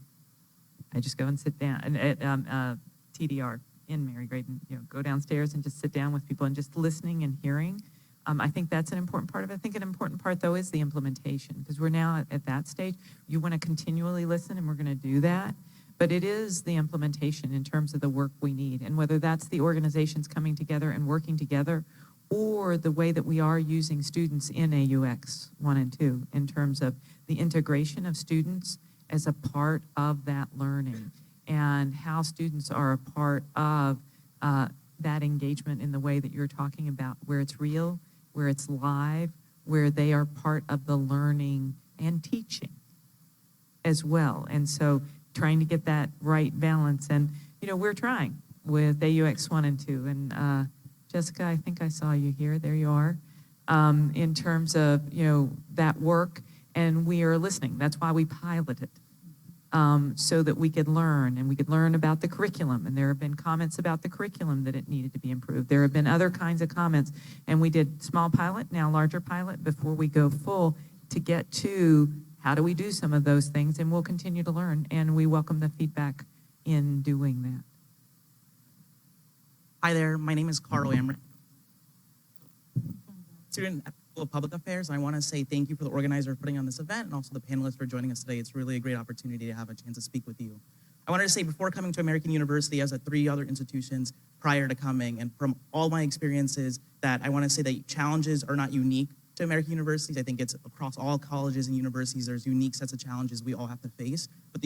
I just go and sit down at TDR in Mary Graydon, go downstairs and just sit down with people and just listening and hearing. I think that's an important part of it. I think an important part, though, is the implementation, because we're now at that stage. You want to continually listen, and we're going to do that. But it is the implementation in terms of the work we need, and whether that's the organizations coming together and working together, or the way that we are using students in AUX 1 and 2 in terms of the integration of students as a part of that learning, and how students are a part of that engagement in the way that you're talking about, where it's real, where it's live, where they are part of the learning and teaching as well. And so trying to get that right balance. And, we're trying with AUX 1 and 2. And Jessica, I think I saw you here. There you are. In terms of, that work, and we are listening. That's why we piloted. So that we could learn, and we could learn about the curriculum. And there have been comments about the curriculum that it needed to be improved. There have been other kinds of comments. And we did small pilot, now larger pilot, before we go full to get to how do we do some of those things. And we'll continue to learn, and we welcome the feedback in doing that. Hi there, my name is Carl Amrit, student at the School of Public Affairs. I want to say thank you for the organizer for putting on this event, and also the panelists for joining us today. It's really a great opportunity to have a chance to speak with you. I wanted to say, before coming to American University, I was at 3 other institutions prior to coming, and from all my experiences, that I want to say that challenges are not unique to American universities. I think it's across all colleges and universities. There's unique sets of challenges we all have to face, but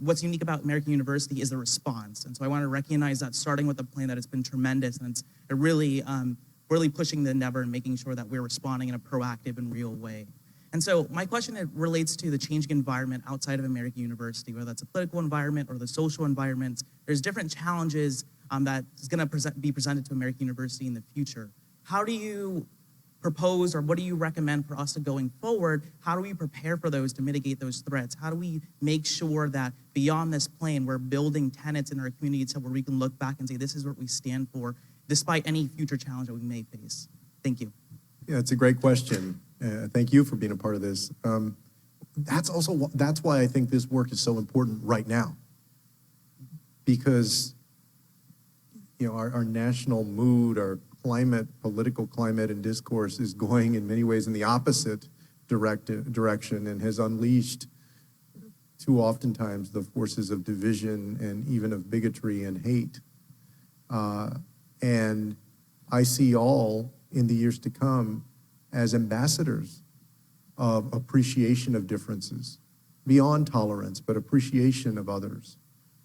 what's unique about American University is the response. And so I want to recognize that, starting with a plan that has been tremendous, and it's really pushing the endeavor and making sure that we're responding in a proactive and real way. And so my question relates to the changing environment outside of American University, whether that's a political environment or the social environment. There's different challenges that is going to be presented to American University in the future. How do you propose, or what do you recommend for us to going forward? How do we prepare for those to mitigate those threats? How do we make sure that beyond this plan, we're building tenets in our community so where we can look back and say, this is what we stand for, despite any future challenge that we may face? Thank you. Yeah, it's a great question. Thank you for being a part of this. That's why I think this work is so important right now, because our national mood, our political climate and discourse is going in many ways in the opposite direction, and has unleashed too oftentimes the forces of division and even of bigotry and hate. And I see all in the years to come as ambassadors of appreciation of differences, beyond tolerance, but appreciation of others,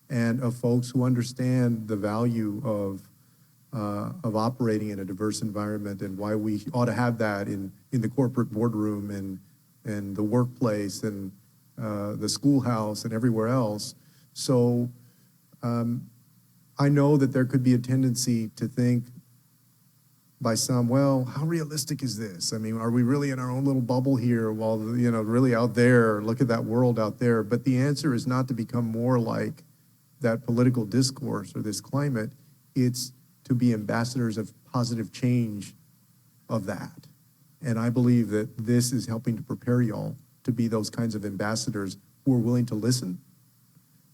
and of folks who understand the value of operating in a diverse environment and why we ought to have that in the corporate boardroom and the workplace and the schoolhouse and everywhere else. So I know that there could be a tendency to think by some, well, how realistic is this? I mean, are we really in our own little bubble here while, really out there, look at that world out there? But the answer is not to become more like that political discourse or this climate. It's to be ambassadors of positive change of that. And I believe that this is helping to prepare y'all to be those kinds of ambassadors who are willing to listen,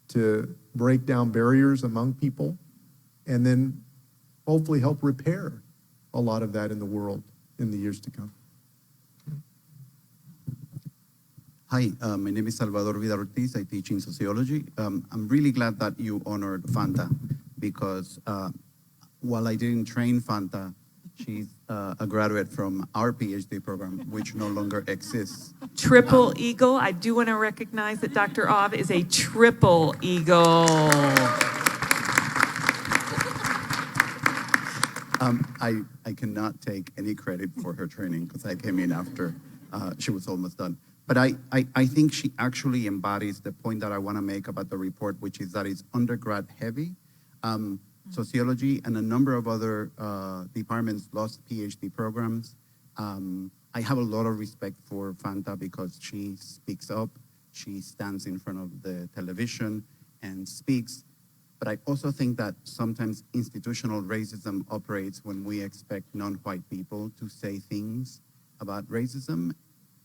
to break down barriers among people, and then hopefully help repair a lot of that in the world in the years to come. Hi, my name is Salvador Vidal Ortiz. I teach in sociology. I'm really glad that you honored Fanta because while I didn't train Fanta, she's a graduate from our PhD program, which no longer exists. Triple Eagle. I do want to recognize that Dr. Ov is a triple Eagle. I cannot take any credit for her training because I came in after she was almost done. But I think she actually embodies the point that I want to make about the report, which is that it's undergrad heavy. Sociology and a number of other departments lost PhD programs. I have a lot of respect for Fanta because she speaks up, she stands in front of the television and speaks. But I also think that sometimes institutional racism operates when we expect non-white people to say things about racism,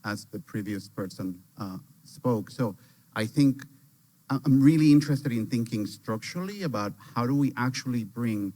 as the previous person spoke. So I think I'm really interested in thinking structurally about how do we actually bring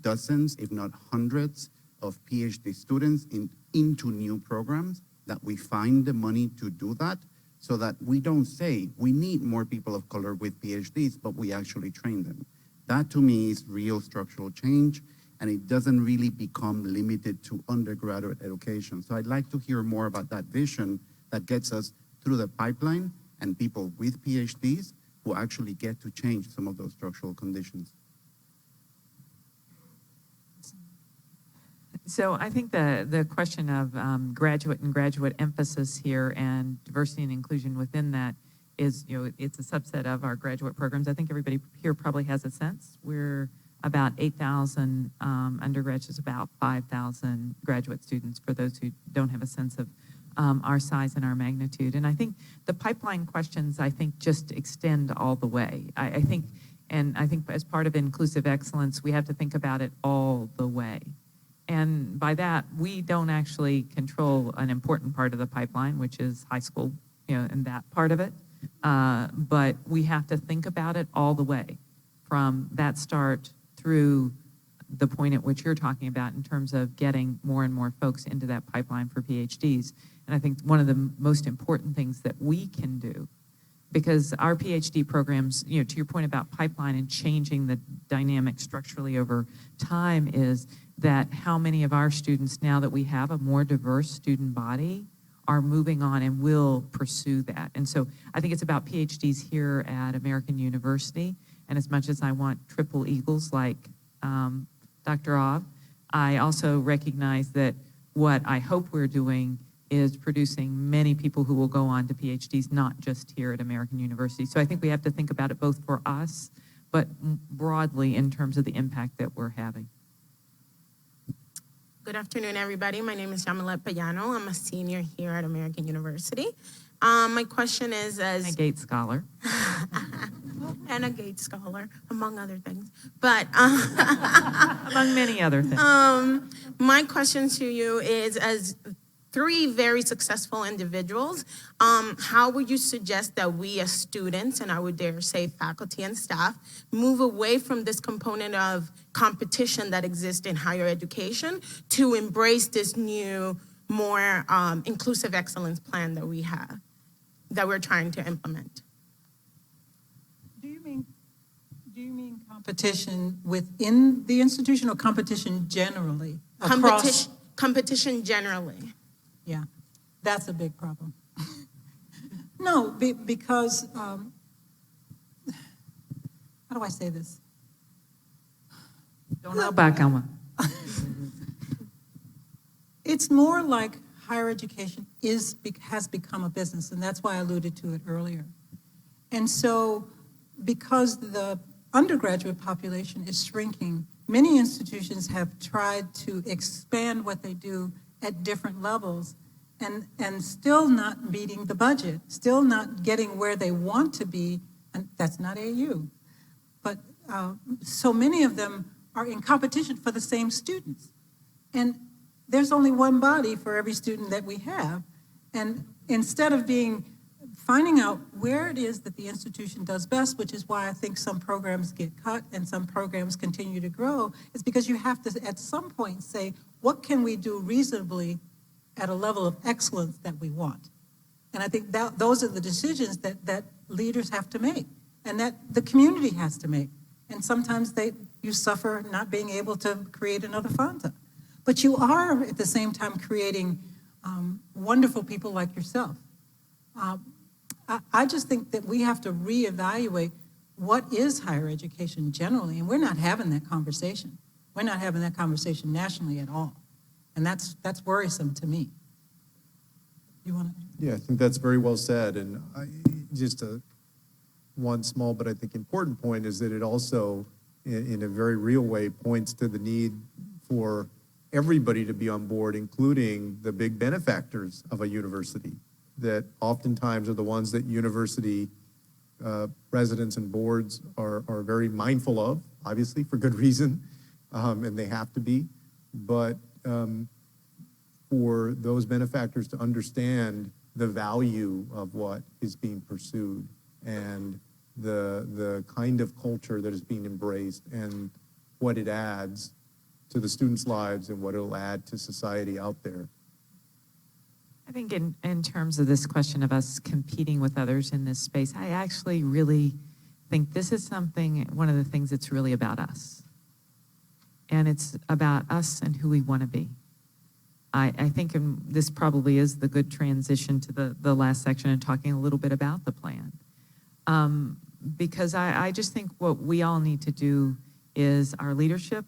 dozens, if not hundreds, of PhD students into new programs, that we find the money to do that, so that we don't say we need more people of color with PhDs, but we actually train them. That to me is real structural change, and it doesn't really become limited to undergraduate education. So I'd like to hear more about that vision that gets us through the pipeline and people with PhDs who actually get to change some of those structural conditions. So I think the question of graduate emphasis here and diversity and inclusion within that is, it's a subset of our graduate programs. I think everybody here probably has a sense. We're about 8,000 undergraduates, about 5,000 graduate students, for those who don't have a sense of our size and our magnitude. And I think the pipeline questions, just extend all the way. I think as part of inclusive excellence, we have to think about it all the way. And by that, we don't actually control an important part of the pipeline, which is high school, and that part of it. But we have to think about it all the way, from that start through the point at which you're talking about in terms of getting more and more folks into that pipeline for PhDs. And I think one of the most important things that we can do, because our PhD programs, to your point about pipeline and changing the dynamic structurally over time, is that how many of our students, now that we have a more diverse student body, are moving on and will pursue that. And so I think it's about PhDs here at American University. And as much as I want triple eagles like Dr. Ov, I also recognize that what I hope we're doing is producing many people who will go on to PhDs, not just here at American University. So I think we have to think about it both for us, but broadly in terms of the impact that we're having. Good afternoon, everybody. My name is Yamilet Payano. I'm a senior here at American University. My question is, as a Gates Scholar. And a Gates Scholar, among other things. But among many other things. My question to you is, as three very successful individuals, how would you suggest that we as students, and I would dare say faculty and staff, move away from this component of competition that exists in higher education to embrace this new, more inclusive excellence plan that we have, that we're trying to implement? Do you mean competition within the institution or competition generally? Competition generally. Yeah, that's a big problem. No, because, how do I say this? Don't hold back, Alma. It's more like higher education has become a business, and that's why I alluded to it earlier. And so, because the undergraduate population is shrinking, many institutions have tried to expand what they do at different levels and still not meeting the budget, still not getting where they want to be, and that's not AU. But so many of them are in competition for the same students. And there's only one body for every student that we have. And instead of finding out where it is that the institution does best, which is why I think some programs get cut and some programs continue to grow, is because you have to at some point say, what can we do reasonably at a level of excellence that we want? And I think those are the decisions that leaders have to make and that the community has to make. And sometimes you suffer not being able to create another Fanta. But you are at the same time creating wonderful people like yourself. I just think that we have to reevaluate what is higher education generally, and we're not having that conversation. We're not having that conversation nationally at all. And that's worrisome to me. You want to? Yeah, I think that's very well said. And one small but I think important point is that it also, in a very real way, points to the need for everybody to be on board, including the big benefactors of a university, that oftentimes are the ones that university presidents and boards are very mindful of, obviously, for good reason, and they have to be. But for those benefactors to understand the value of what is being pursued and the kind of culture that is being embraced and what it adds to the students' lives and what it'll add to society out there. I think in terms of this question of us competing with others in this space, I actually really think this is one of the things that's really about us. And it's about us and who we want to be. I think this probably is the good transition to the last section and talking a little bit about the plan. Because I just think what we all need to do is our leadership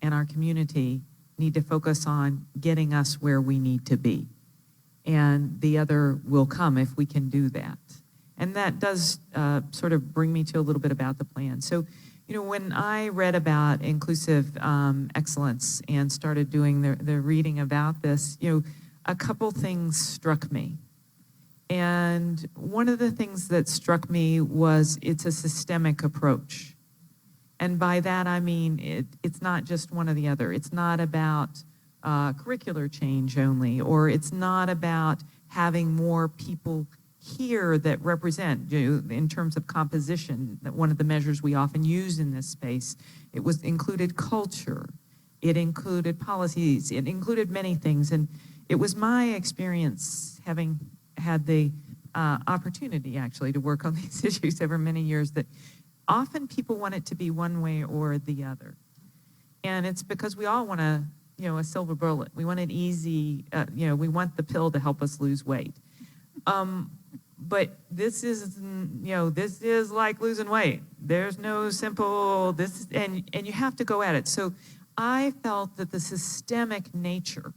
and our community need to focus on getting us where we need to be. And the other will come if we can do that. And that does sort of bring me to a little bit about the plan. So, when I read about inclusive excellence and started doing the reading about this, a couple things struck me. And one of the things that struck me was it's a systemic approach. And by that, I mean, it's not just one or the other. It's not about curricular change only, or it's not about having more people here that represent, in terms of composition, that one of the measures we often use in this space. It included culture, it included policies, it included many things. And it was my experience, having had the opportunity actually to work on these issues over many years, that often people want it to be one way or the other. And it's because we all want a silver bullet. We want it easy. We want the pill to help us lose weight. But this is like losing weight. There's no simple, and you have to go at it. So I felt that the systemic nature,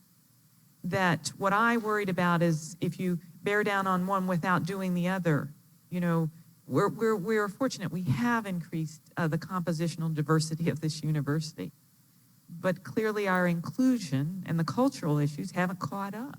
that what I worried about is if you bear down on one without doing the other, we're fortunate. We have increased the compositional diversity of this university. But clearly our inclusion and the cultural issues haven't caught up.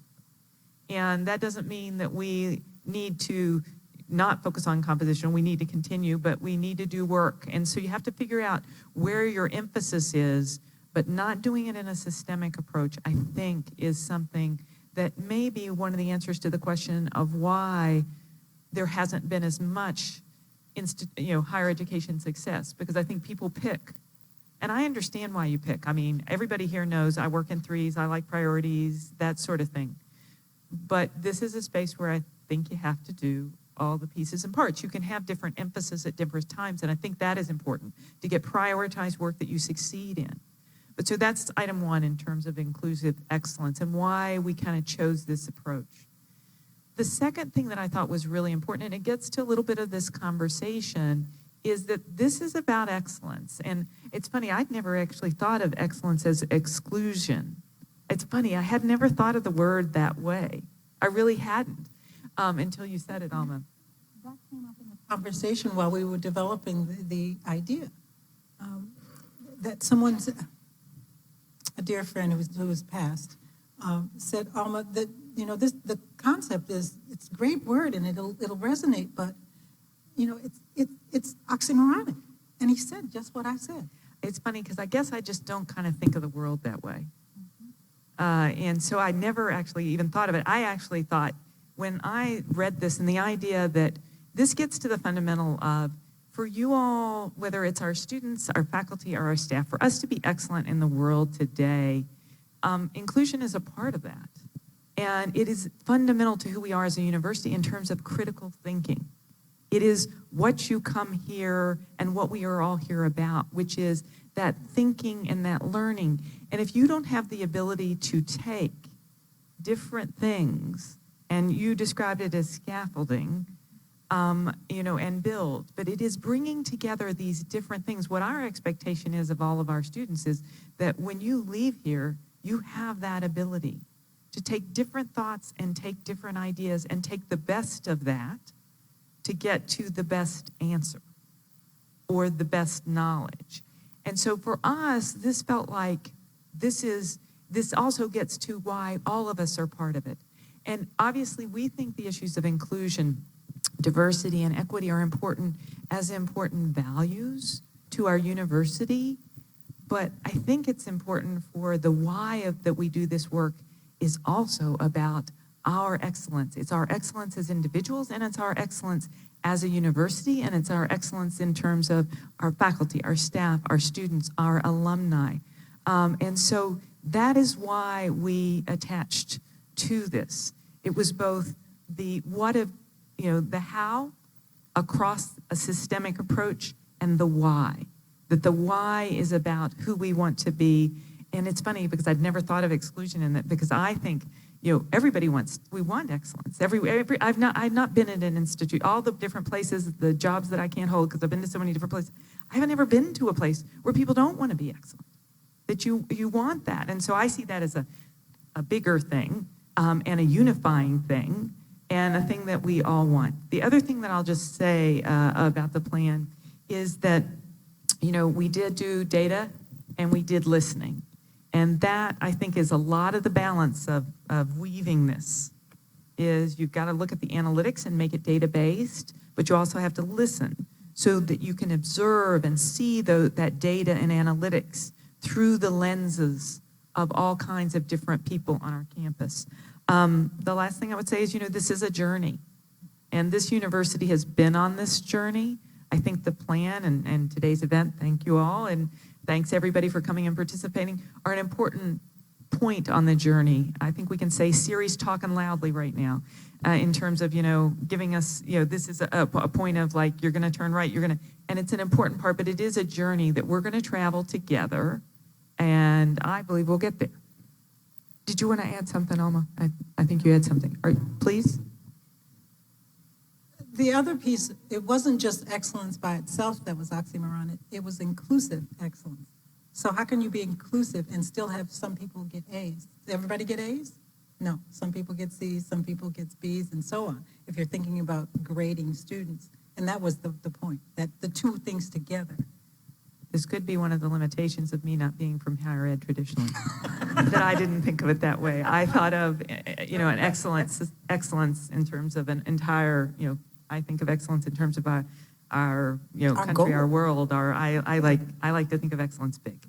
And that doesn't mean that we need to not focus on composition. We need to continue, but we need to do work. And so you have to figure out where your emphasis is, but not doing it in a systemic approach, I think, is something that may be one of the answers to the question of why there hasn't been as much higher education success, because I think people pick. And I understand why you pick. I mean, everybody here knows I work in threes, I like priorities, that sort of thing. But this is a space where I think you have to do all the pieces and parts. You can have different emphasis at different times, and I think that is important, to get prioritized work that you succeed in. But so that's item one in terms of inclusive excellence and why we kind of chose this approach. The second thing that I thought was really important, and it gets to a little bit of this conversation, is that this is about excellence. And it's funny, I'd never actually thought of excellence as exclusion. It's funny, I had never thought of the word that way. I really hadn't until you said it, Alma. That came up in the conversation while we were developing the idea. That someone's, a dear friend who was passed, said, Alma, that, you know, the concept is, it's a great word and it'll resonate, but, you know, it's oxymoronic. And he said just what I said. It's funny because I guess I just don't kind of think of the world that way. And so I never actually even thought of it. I actually thought when I read this and the idea that this gets to the fundamental of, for you all, whether it's our students, our faculty, or our staff, for us to be excellent in the world today, inclusion is a part of that. And it is fundamental to who we are as a university in terms of critical thinking. It is what you come here and what we are all here about, which is that thinking and that learning. And if you don't have the ability to take different things, and you described it as scaffolding, you know, and build, but it is bringing together these different things. What our expectation is of all of our students is that when you leave here, you have that ability to take different thoughts and take different ideas and take the best of that to get to the best answer or the best knowledge. And so for us, this felt like this also gets to why all of us are part of it. And obviously we think the issues of inclusion, diversity, and equity are important values to our university. But I think it's important for the why that we do this work is also about our excellence. It's our excellence as individuals, and it's our excellence as a university, and it's our excellence in terms of our faculty, our staff, our students, our alumni. And so that is why we attached to this. It was both the what of, you know, the how across a systemic approach and the why. That the why is about who we want to be. And it's funny because I'd never thought of exclusion in that, because I think, you know, we want excellence. I've not been at an institute, all the different places, the jobs that I can't hold because I've been to so many different places. I haven't ever been to a place where people don't want to be excellent, that you want that. And so I see that as a bigger thing and a unifying thing and a thing that we all want. The other thing that I'll just say about the plan is that, you know, we did do data and we did listening. And that, I think, is a lot of the balance of weaving this, is you've got to look at the analytics and make it data-based, but you also have to listen so that you can observe and see that data and analytics through the lenses of all kinds of different people on our campus. The last thing I would say is, you know, this is a journey. And this university has been on this journey. I think the plan and today's event, thank you all, and thanks everybody for coming and participating, are an important point on the journey. I think we can say Siri's talking loudly right now in terms of, you know, giving us, you know, this is a point of like, you're going to turn right, and it's an important part, but it is a journey that we're going to travel together, and I believe we'll get there. Did you want to add something, Alma? I think you had something. Please. The other piece, it wasn't just excellence by itself that was oxymoronic, it was inclusive excellence. So how can you be inclusive and still have some people get A's? Does everybody get A's? No, some people get C's, some people get B's, and so on, if you're thinking about grading students. And that was the point, that the two things together. This could be one of the limitations of me not being from higher ed traditionally, that I didn't think of it that way. I thought of, you know, an excellence in terms of an entire, you know, I think of excellence in terms of our you know, country, goal. Our world. I like to think of excellence big,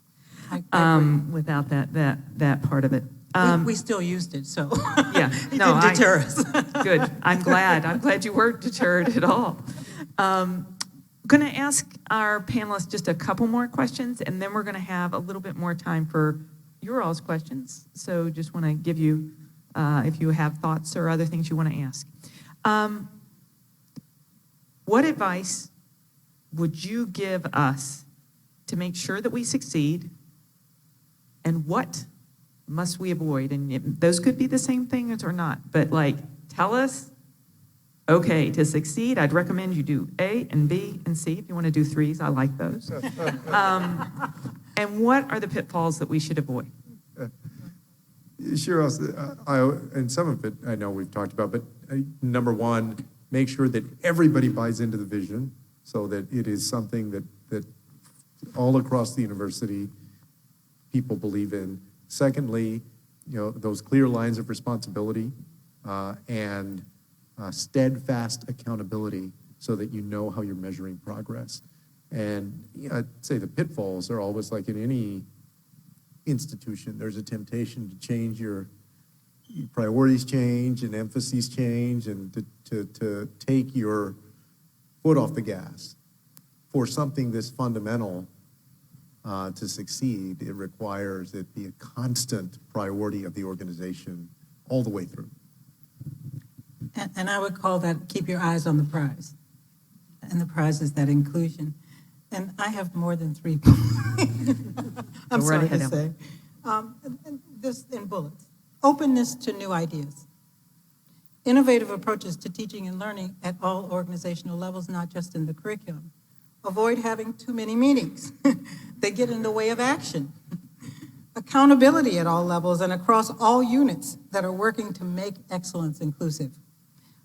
without that part of it. We still used it, so Yeah, it didn't deter us. Good. I'm glad you weren't deterred at all. Going to ask our panelists just a couple more questions, and then we're going to have a little bit more time for your all's questions. So just want to give you, if you have thoughts or other things you want to ask. what advice would you give us to make sure that we succeed? And what must we avoid? And those could be the same things or not, but like, tell us, okay, to succeed, I'd recommend you do A and B and C. If you want to do threes, I like those. And what are the pitfalls that we should avoid? Sure, and some of it I know we've talked about, but number one, make sure that everybody buys into the vision so that it is something that all across the university people believe in. Secondly, those clear lines of responsibility and steadfast accountability so that you know how you're measuring progress. And I'd say the pitfalls are always like in any institution, there's a temptation to change your priorities change and emphases change and to take your foot off the gas. For something this fundamental to succeed, it requires it be a constant priority of the organization all the way through. And I would call that keep your eyes on the prize. And the prize is that inclusion. And I have more than 3 I'm sorry to say. This in bullets. Openness to new ideas. Innovative approaches to teaching and learning at all organizational levels, not just in the curriculum. Avoid having too many meetings. They get in the way of action. Accountability at all levels and across all units that are working to make excellence inclusive.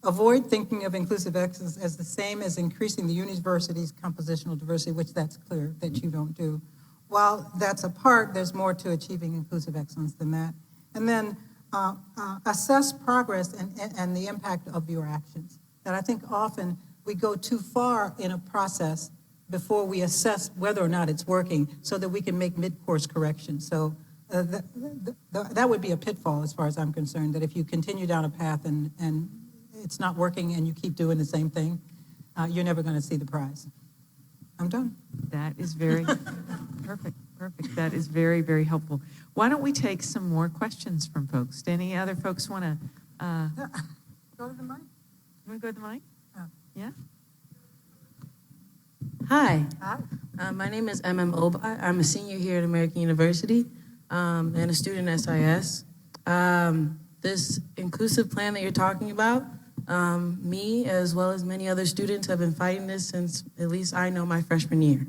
Avoid thinking of inclusive excellence as the same as increasing the university's compositional diversity, which that's clear that you don't do. While that's a part, there's more to achieving inclusive excellence than that. And then assess progress and the impact of your actions. That I think often we go too far in a process before we assess whether or not it's working so that we can make mid-course corrections. So that would be a pitfall as far as I'm concerned, that if you continue down a path and it's not working and you keep doing the same thing, you're never going to see the prize. I'm done. That is very perfect. That is very, very helpful. Why don't we take some more questions from folks? Do any other folks want to? Go to the mic. You want to go to the mic? Yeah. Hi. Hi. My name is Obai. I'm a senior here at American University and a student at SIS. This inclusive plan that you're talking about, me as well as many other students have been fighting this since at least I know my freshman year.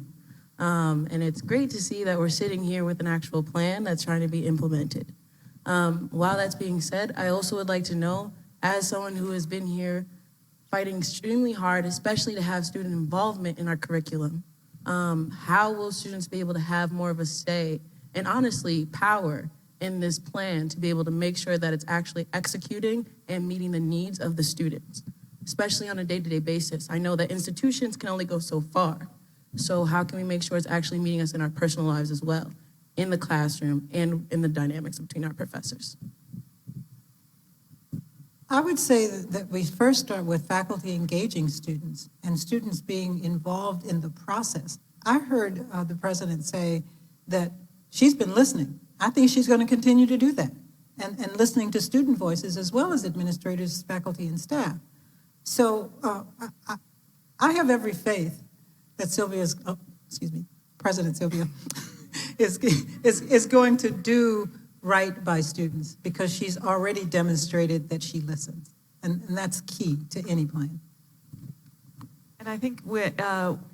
And it's great to see that we're sitting here with an actual plan that's trying to be implemented. While that's being said, I also would like to know, as someone who has been here fighting extremely hard, especially to have student involvement in our curriculum, how will students be able to have more of a say and honestly power in this plan to be able to make sure that it's actually executing and meeting the needs of the students, especially on a day-to-day basis? I know that institutions can only go so far. So how can we make sure it's actually meeting us in our personal lives as well, in the classroom and in the dynamics between our professors? I would say that we first start with faculty engaging students and students being involved in the process. I heard the president say that she's been listening. I think she's going to continue to do that and listening to student voices as well as administrators, faculty, and staff. So I have every faith that President Sylvia is going to do right by students because she's already demonstrated that she listens. And that's key to any plan. And I think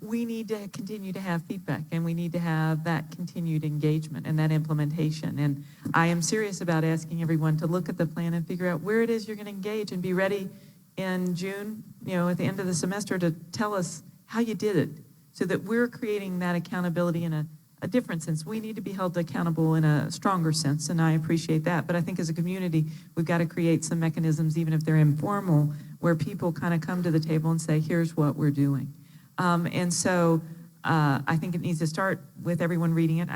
we need to continue to have feedback, and we need to have that continued engagement and that implementation. And I am serious about asking everyone to look at the plan and figure out where it is you're going to engage and be ready in June, at the end of the semester, to tell us how you did it, so that we're creating that accountability in a different sense. We need to be held accountable in a stronger sense, and I appreciate that. But I think as a community, we've got to create some mechanisms, even if they're informal, where people kind of come to the table and say, here's what we're doing. And so I think it needs to start with everyone reading it.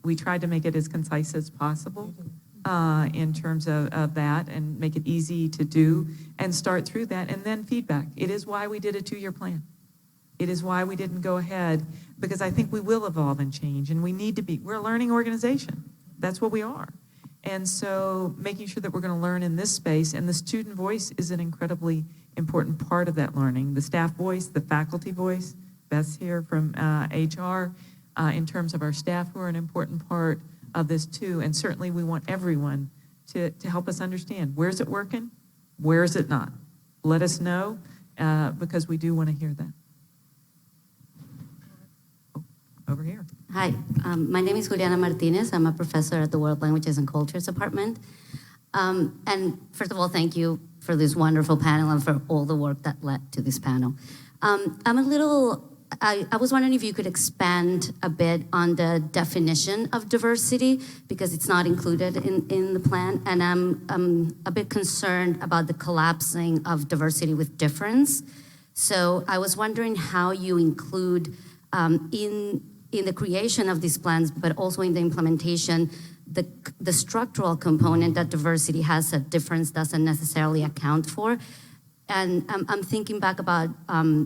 We tried to make it as concise as possible in terms of that, and make it easy to do, and start through that, and then feedback. It is why we did a 2-year plan. It is why we didn't go ahead, because I think we will evolve and change, and we're a learning organization. That's what we are. And so making sure that we're going to learn in this space, and the student voice is an incredibly important part of that learning. The staff voice, the faculty voice, Beth's here from HR, in terms of our staff who are an important part of this too. And certainly we want everyone to help us understand, where's it working? Where is it not? Let us know, because we do want to hear that. Oh, over here. Hi, my name is Juliana Martinez. I'm a professor at the World Languages and Cultures Department. And first of all, thank you for this wonderful panel and for all the work that led to this panel. I was wondering if you could expand a bit on the definition of diversity, because it's not included in the plan, and I'm a bit concerned about the collapsing of diversity with difference. So I was wondering how you include in the creation of these plans, but also in the implementation, the structural component that diversity has that difference doesn't necessarily account for. And I'm thinking back about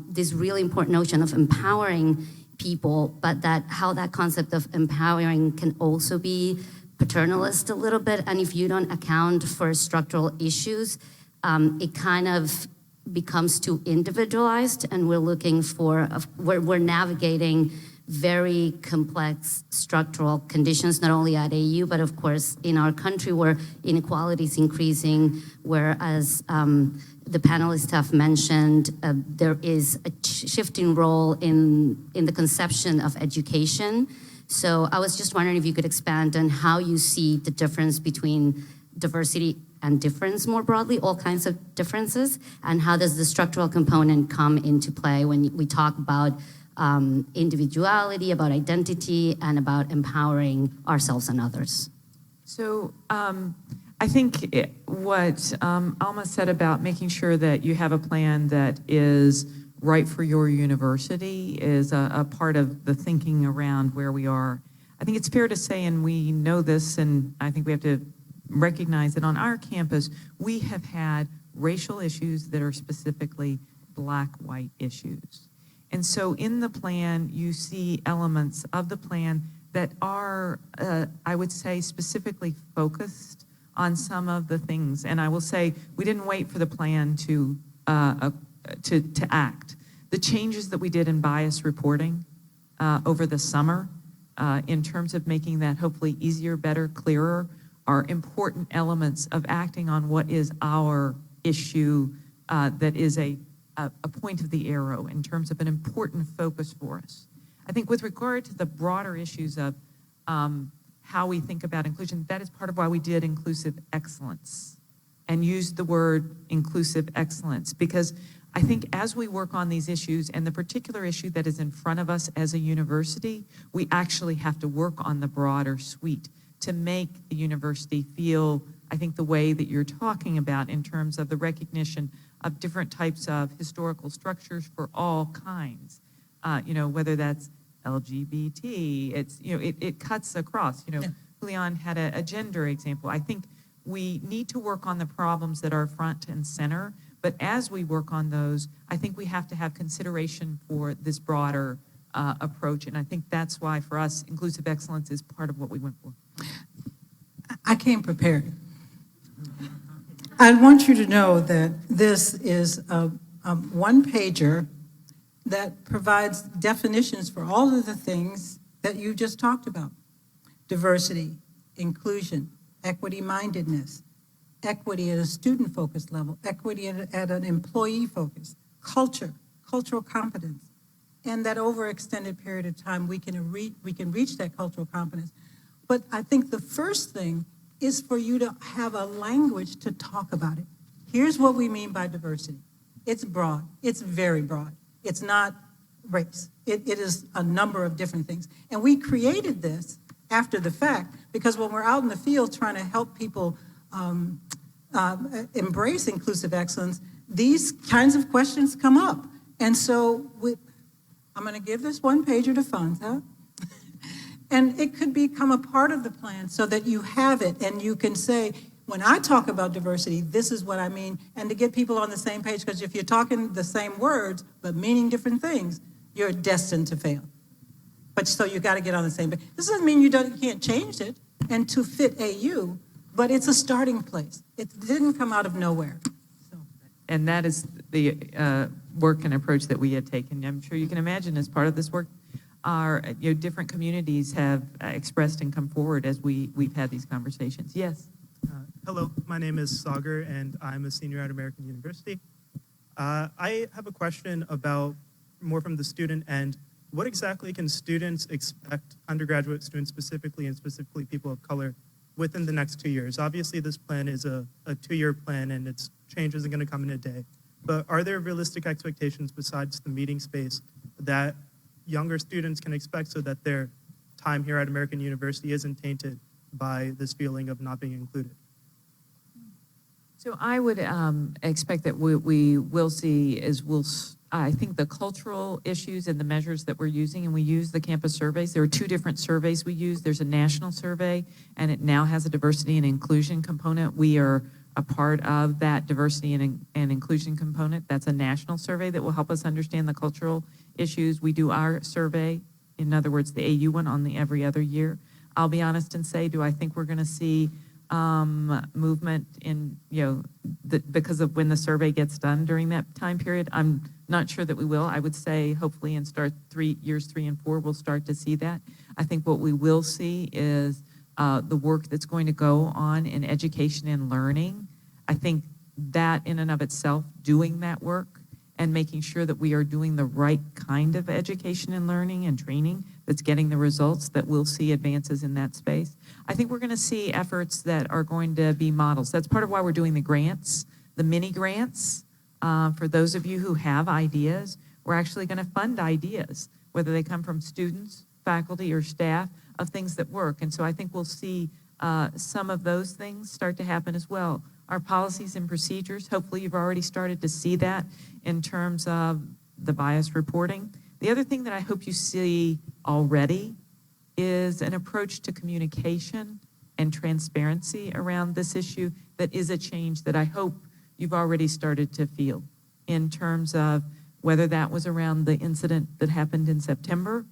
this really important notion of empowering people, but how that concept of empowering can also be paternalist a little bit. And if you don't account for structural issues, it kind of becomes too individualized, and we're navigating very complex structural conditions, not only at AU, but of course in our country where inequality is increasing, whereas the panelists have mentioned there is a shifting role in the conception of education. So I was just wondering if you could expand on how you see the difference between diversity and difference more broadly, all kinds of differences, and how does the structural component come into play when we talk about individuality, about identity, and about empowering ourselves and others. So I think what Alma said about making sure that you have a plan that is right for your university is a part of the thinking around where we are. I think it's fair to say, and we know this, and I think we have to recognize that on our campus, we have had racial issues that are specifically Black-white issues. And so in the plan, you see elements of the plan that are, I would say, specifically focused on some of the things. And I will say, we didn't wait for the plan to act. The changes that we did in bias reporting over the summer, in terms of making that hopefully easier, better, clearer, are important elements of acting on what is our issue that is a point of the arrow in terms of an important focus for us. I think with regard to the broader issues of how we think about inclusion, that is part of why we did inclusive excellence and used the word inclusive excellence, because I think as we work on these issues and the particular issue that is in front of us as a university, we actually have to work on the broader suite to make the university feel, I think, the way that you're talking about in terms of the recognition of different types of historical structures for all kinds, whether that's LGBT, it cuts across, Julián had a gender example. I think we need to work on the problems that are front and center, but as we work on those, I think we have to have consideration for this broader approach, and I think that's why for us, inclusive excellence is part of what we went for. I came prepared. I want you to know that this is a one-pager that provides definitions for all of the things that you just talked about. Diversity, inclusion, equity-mindedness, equity at a student-focused level, equity at an employee focus, culture, cultural competence, and that over extended period of time we can reach that cultural competence. But I think the first thing is for you to have a language to talk about it. Here's what we mean by diversity. It's broad. It's very broad. It's not race. It is a number of different things. And we created this after the fact because when we're out in the field trying to help people embrace inclusive excellence, these kinds of questions come up. And so I'm going to give this one pager to Fonza. And it could become a part of the plan so that you have it and you can say, when I talk about diversity, this is what I mean, and to get people on the same page, because if you're talking the same words but meaning different things, you're destined to fail. But so you got to get on the same page. This doesn't mean you can't change it and to fit AU, but it's a starting place. It didn't come out of nowhere. So And that is the work and approach that we had taken. I'm sure you can imagine as part of this work, our different communities have expressed and come forward as we've had these conversations. Yes. Hello, my name is Sagar, and I'm a senior at American University. I have a question about more from the student end. What exactly can students expect, undergraduate students specifically, and specifically people of color, within the next 2 years? Obviously, this plan is a 2-year plan, and its change isn't going to come in a day. But are there realistic expectations besides the meeting space that younger students can expect so that their time here at American University isn't tainted by this feeling of not being included? So I would expect that we will see is I think the cultural issues and the measures that we're using, and we use the campus surveys. There are 2 different surveys we use. There's a national survey, and it now has a diversity and inclusion component. We are a part of that diversity and inclusion component. That's a national survey that will help us understand the cultural issues. We do our survey, in other words, the AU one, on the every other year. I'll be honest and say, do I think we're going to see movement in, because of when the survey gets done during that time period? I'm not sure that we will. I would say hopefully in years 3 and 4, we'll start to see that. I think what we will see is the work that's going to go on in education and learning. I think that in and of itself, doing that work and making sure that we are doing the right kind of education and learning and training that's getting the results, that we'll see advances in that space. I think we're going to see efforts that are going to be models. That's part of why we're doing the grants, the mini grants. For those of you who have ideas, we're actually going to fund ideas, whether they come from students, faculty, or staff, of things that work. And so I think we'll see some of those things start to happen as well. Our policies and procedures, hopefully you've already started to see that in terms of the bias reporting. The other thing that I hope you see already is an approach to communication and transparency around this issue that is a change that I hope you've already started to feel, in terms of whether that was around the incident that happened in September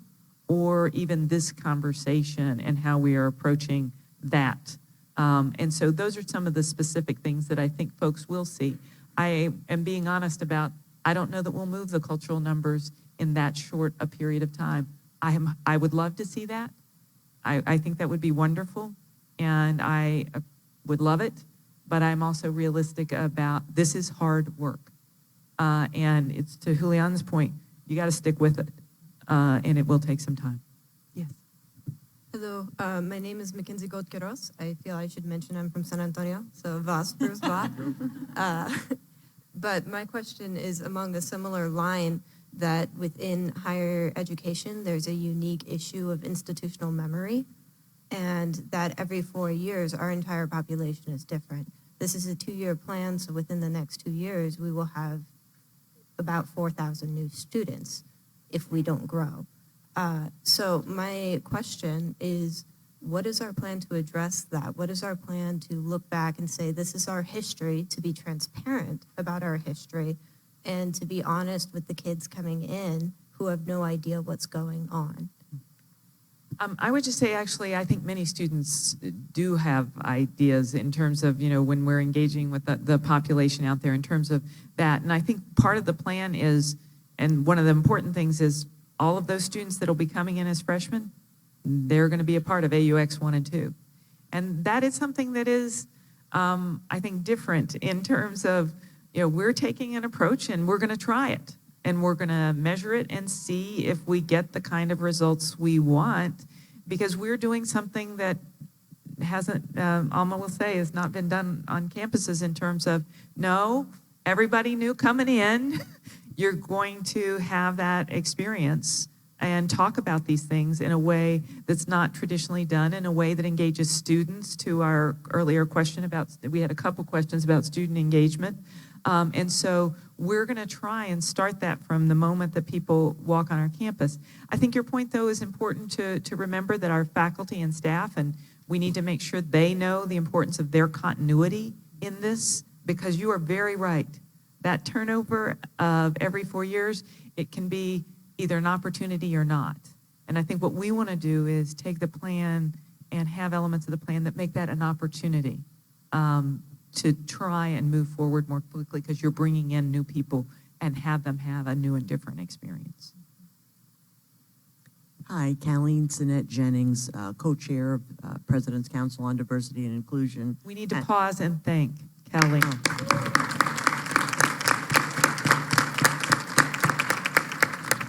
or even this conversation and how we are approaching that. And so those are some of the specific things that I think folks will see. I am being honest about, I don't know that we'll move the cultural numbers in that short a period of time. I would love to see that. I think that would be wonderful, and I would love it, but I'm also realistic about this is hard work. And it's to Julián's point, you got to stick with it, and it will take some time. Yes. Hello, my name is Mackenzie Gold-Quiroz. I feel I should mention I'm from San Antonio, so Vas Bruce Va. But my question is along a similar line, that within higher education, there's a unique issue of institutional memory, and that every 4 years, our entire population is different. This is a 2-year plan, so within the next 2 years, we will have about 4,000 new students if we don't grow. So my question is, what is our plan to address that? What is our plan to look back and say, this is our history, to be transparent about our history, and to be honest with the kids coming in who have no idea what's going on? I would just say, actually, I think many students do have ideas in terms of, when we're engaging with the population out there in terms of that. And I think part of the plan is, and one of the important things is, all of those students that will be coming in as freshmen, they're going to be a part of AUX 1 and 2. And that is something that is, I think, different in terms of, we're taking an approach and we're going to try it. And we're going to measure it and see if we get the kind of results we want, because we're doing something that hasn't, Alma will say, has not been done on campuses in terms of, no, everybody knew coming in, you're going to have that experience and talk about these things in a way that's not traditionally done, in a way that engages students. To our earlier question about, we had a couple questions about student engagement. And so we're going to try and start that from the moment that people walk on our campus. I think your point, though, is important to remember, that our faculty and staff, and we need to make sure they know the importance of their continuity in this, because you are very right. That turnover of every 4 years, it can be either an opportunity or not. And I think what we want to do is take the plan and have elements of the plan that make that an opportunity to try and move forward more quickly because you're bringing in new people and have them have a new and different experience. Hi, Colleen Sinette Jennings, co-chair of President's Council on Diversity and Inclusion. We need to pause and thank Kelly.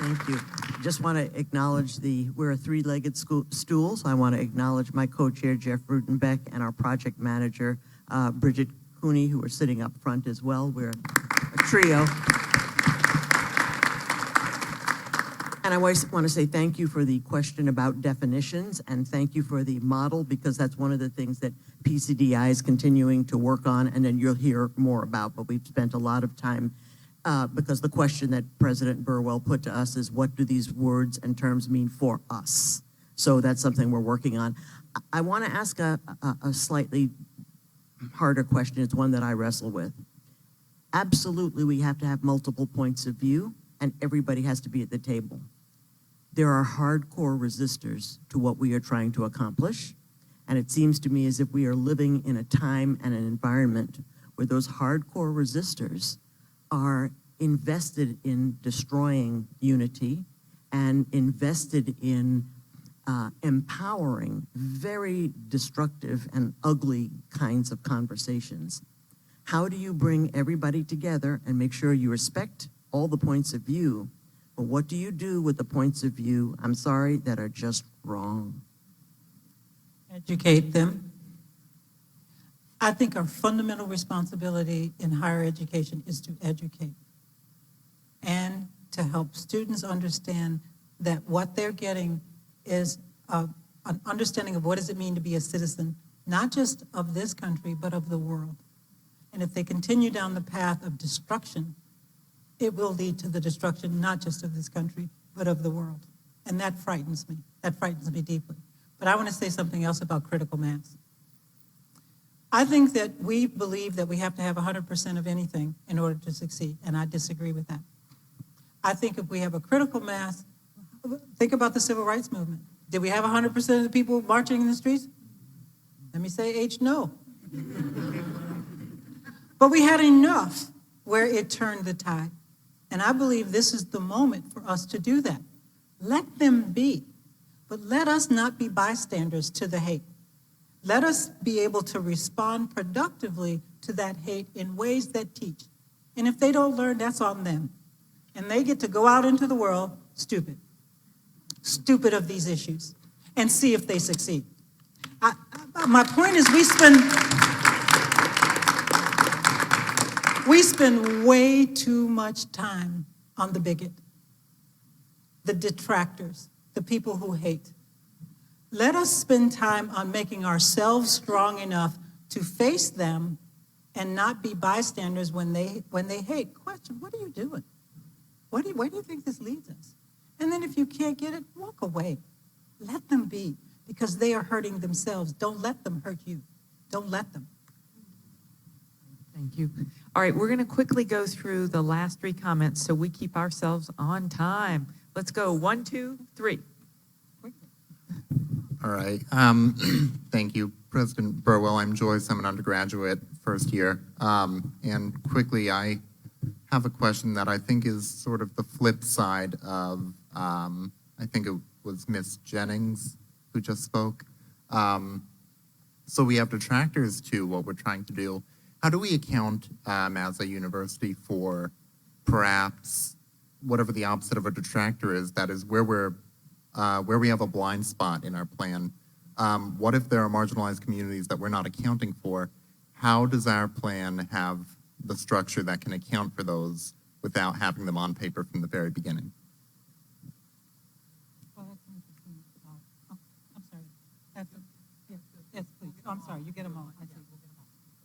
Thank you. Just want to acknowledge we're a three-legged stool, so I want to acknowledge my co-chair, Jeff Rutenbeck, and our project manager, Bridget Cooney, who are sitting up front as well. We're a trio. And I always want to say thank you for the question about definitions, and thank you for the model, because that's one of the things that PCDI is continuing to work on, and then you'll hear more about, but we've spent a lot of time because the question that President Burwell put to us is, what do these words and terms mean for us? So that's something we're working on. I want to ask a slightly harder question. It's one that I wrestle with. Absolutely, we have to have multiple points of view, and everybody has to be at the table. There are hardcore resistors to what we are trying to accomplish, and it seems to me as if we are living in a time and an environment where those hardcore resistors are invested in destroying unity and invested in empowering very destructive and ugly kinds of conversations. How do you bring everybody together and make sure you respect all the points of view, but what do you do with the points of view, I'm sorry, that are just wrong? Educate them. I think our fundamental responsibility in higher education is to educate and to help students understand that what they're getting is an understanding of what does it mean to be a citizen, not just of this country, but of the world. And if they continue down the path of destruction, it will lead to the destruction not just of this country, but of the world. And that frightens me. That frightens me deeply. But I want to say something else about critical mass. I think that we believe that we have to have 100% of anything in order to succeed, and I disagree with that. I think if we have a critical mass, think about the civil rights movement. Did we have 100% of the people marching in the streets? Let me say H, no. But we had enough where it turned the tide. And I believe this is the moment for us to do that. Let them be, but let us not be bystanders to the hate. Let us be able to respond productively to that hate in ways that teach. And if they don't learn, that's on them. And they get to go out into the world stupid of these issues, and see if they succeed. My point is we spend way too much time on the bigot, the detractors, the people who hate. Let us spend time on making ourselves strong enough to face them and not be bystanders when they hate. Question, what are you doing? Where do you think this leads us? And then if you can't get it, walk away. Let them be, because they are hurting themselves. Don't let them hurt you. Don't let them. Thank you. All right, we're going to quickly go through the last three comments so we keep ourselves on time. Let's go 1, 2, 3. All right. Thank you, President Burwell. I'm Joyce. I'm an undergraduate, first year. And quickly, I have a question that I think is sort of the flip side of, I think it was Miss Jennings who just spoke. So we have detractors to what we're trying to do. How do we account as a university for perhaps whatever the opposite of a detractor is, that is where we have a blind spot in our plan? What if there are marginalized communities that we're not accounting for? How does our plan have the structure that can account for those without having them on paper from the very beginning? I'm sorry. Yes, please. I'm sorry. You get them all.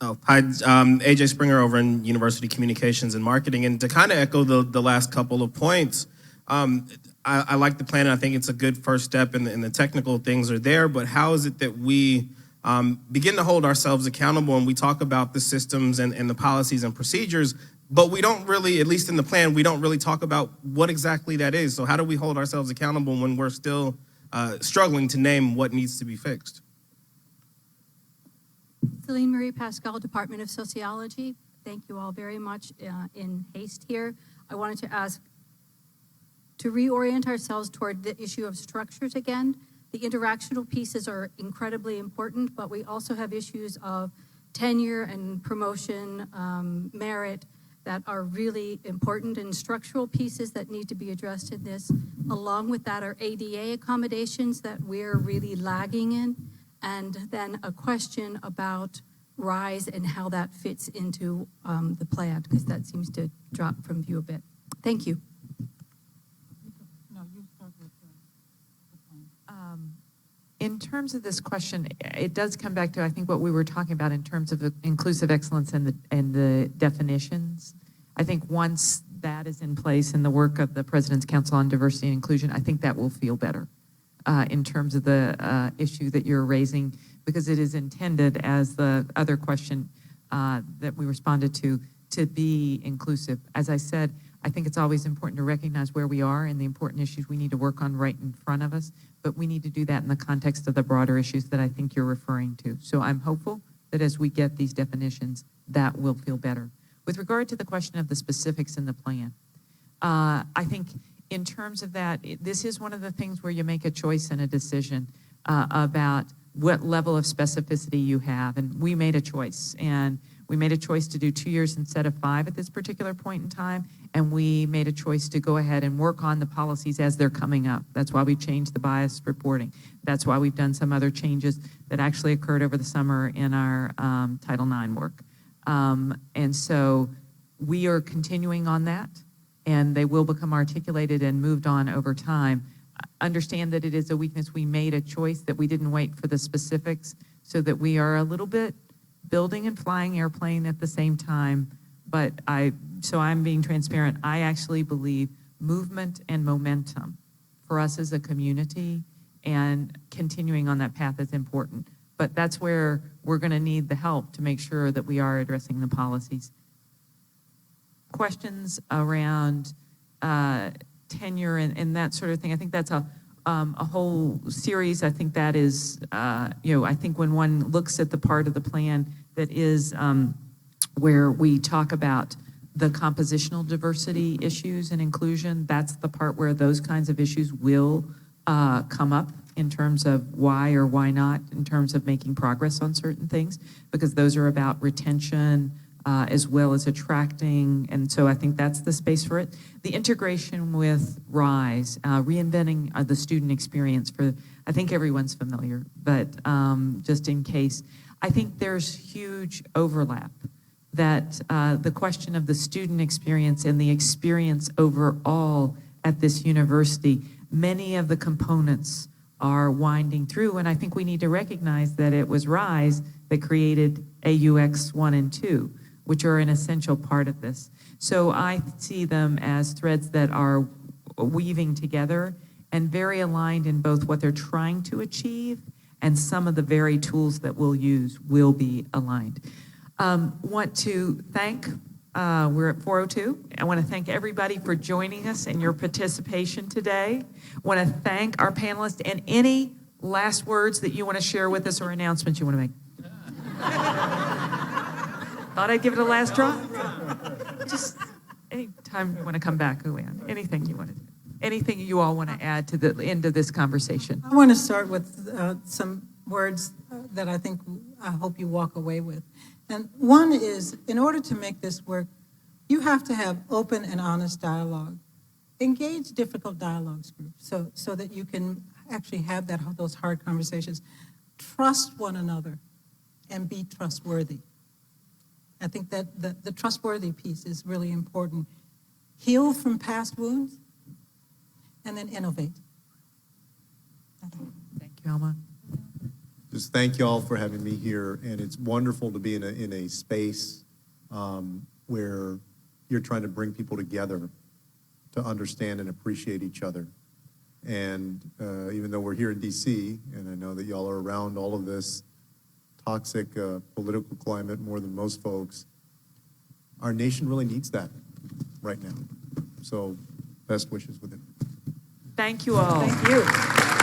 Oh, hi, AJ Springer over in University Communications and Marketing. And to kind of echo the last couple of points, I like the plan, and I think it's a good first step, and the technical things are there, but how is it that we begin to hold ourselves accountable, and we talk about the systems and the policies and procedures, but we don't really, at least in the plan, we don't really talk about what exactly that is. So how do we hold ourselves accountable when we're still struggling to name what needs to be fixed? Celine Marie Pascal, Department of Sociology. Thank you all very much in haste here. I wanted to ask to reorient ourselves toward the issue of structures again. The interactional pieces are incredibly important, but we also have issues of tenure and promotion, merit, that are really important, and structural pieces that need to be addressed in this. Along with that are ADA accommodations that we're really lagging in, and then a question about RISE and how that fits into the plan, because that seems to drop from view a bit. Thank you. In terms of this question, it does come back to, I think, what we were talking about in terms of inclusive excellence and the definitions. I think once that is in place in the work of the President's Council on Diversity and Inclusion, I think that will feel better in terms of the issue that you're raising, because it is intended, as the other question that we responded to be inclusive. As I said, I think it's always important to recognize where we are and the important issues we need to work on right in front of us, but we need to do that in the context of the broader issues that I think you're referring to. So I'm hopeful that as we get these definitions, that will feel better. With regard to the question of the specifics in the plan, I think in terms of that, this is one of the things where you make a choice and a decision about what level of specificity you have. And we made a choice, and we made a choice to do 2 years instead of 5 at this particular point in time. And we made a choice to go ahead and work on the policies as they're coming up. That's why we changed the bias reporting. That's why we've done some other changes that actually occurred over the summer in our Title IX work. And so we are continuing on that, and they will become articulated and moved on over time. Understand that it is a weakness. We made a choice that we didn't wait for the specifics, so that we are a little bit building and flying airplane at the same time. But I'm being transparent. I actually believe movement and momentum for us as a community and continuing on that path is important. But that's where we're going to need the help to make sure that we are addressing the policies. Questions around tenure and that sort of thing. I think that's a whole series. I think that is, I think when one looks at the part of the plan that is where we talk about the compositional diversity issues and inclusion, that's the part where those kinds of issues will come up in terms of why or why not, in terms of making progress on certain things, because those are about retention as well as attracting, and so I think that's the space for it. The integration with RISE, reinventing the student experience for, I think everyone's familiar, but just in case, I think there's huge overlap that the question of the student experience and the experience overall at this university, many of the components are winding through, and I think we need to recognize that it was RISE that created AUX 1 and 2, which are an essential part of this. So I see them as threads that are weaving together and very aligned in both what they're trying to achieve and some of the very tools that we'll use will be aligned. Want to thank, we're at 4:02. I want to thank everybody for joining us and your participation today. Want to thank our panelists, and any last words that you want to share with us or announcements you want to make. Thought I'd give it a last try. Just any time you want to come back, Julián, anything you want to do. Anything you all want to add to the end of this conversation? I want to start with some words that I hope you walk away with. And one is, in order to make this work, you have to have open and honest dialogue. Engage difficult dialogues groups so that you can actually have those hard conversations. Trust one another and be trustworthy. I think that the trustworthy piece is really important. Heal from past wounds and then innovate. Thank you, Alma. Just thank you all for having me here, and it's wonderful to be in a space where you're trying to bring people together to understand and appreciate each other. And even though we're here in DC, and I know that y'all are around all of this toxic political climate more than most folks, our nation really needs that right now. So best wishes with it. Thank you all. Thank you.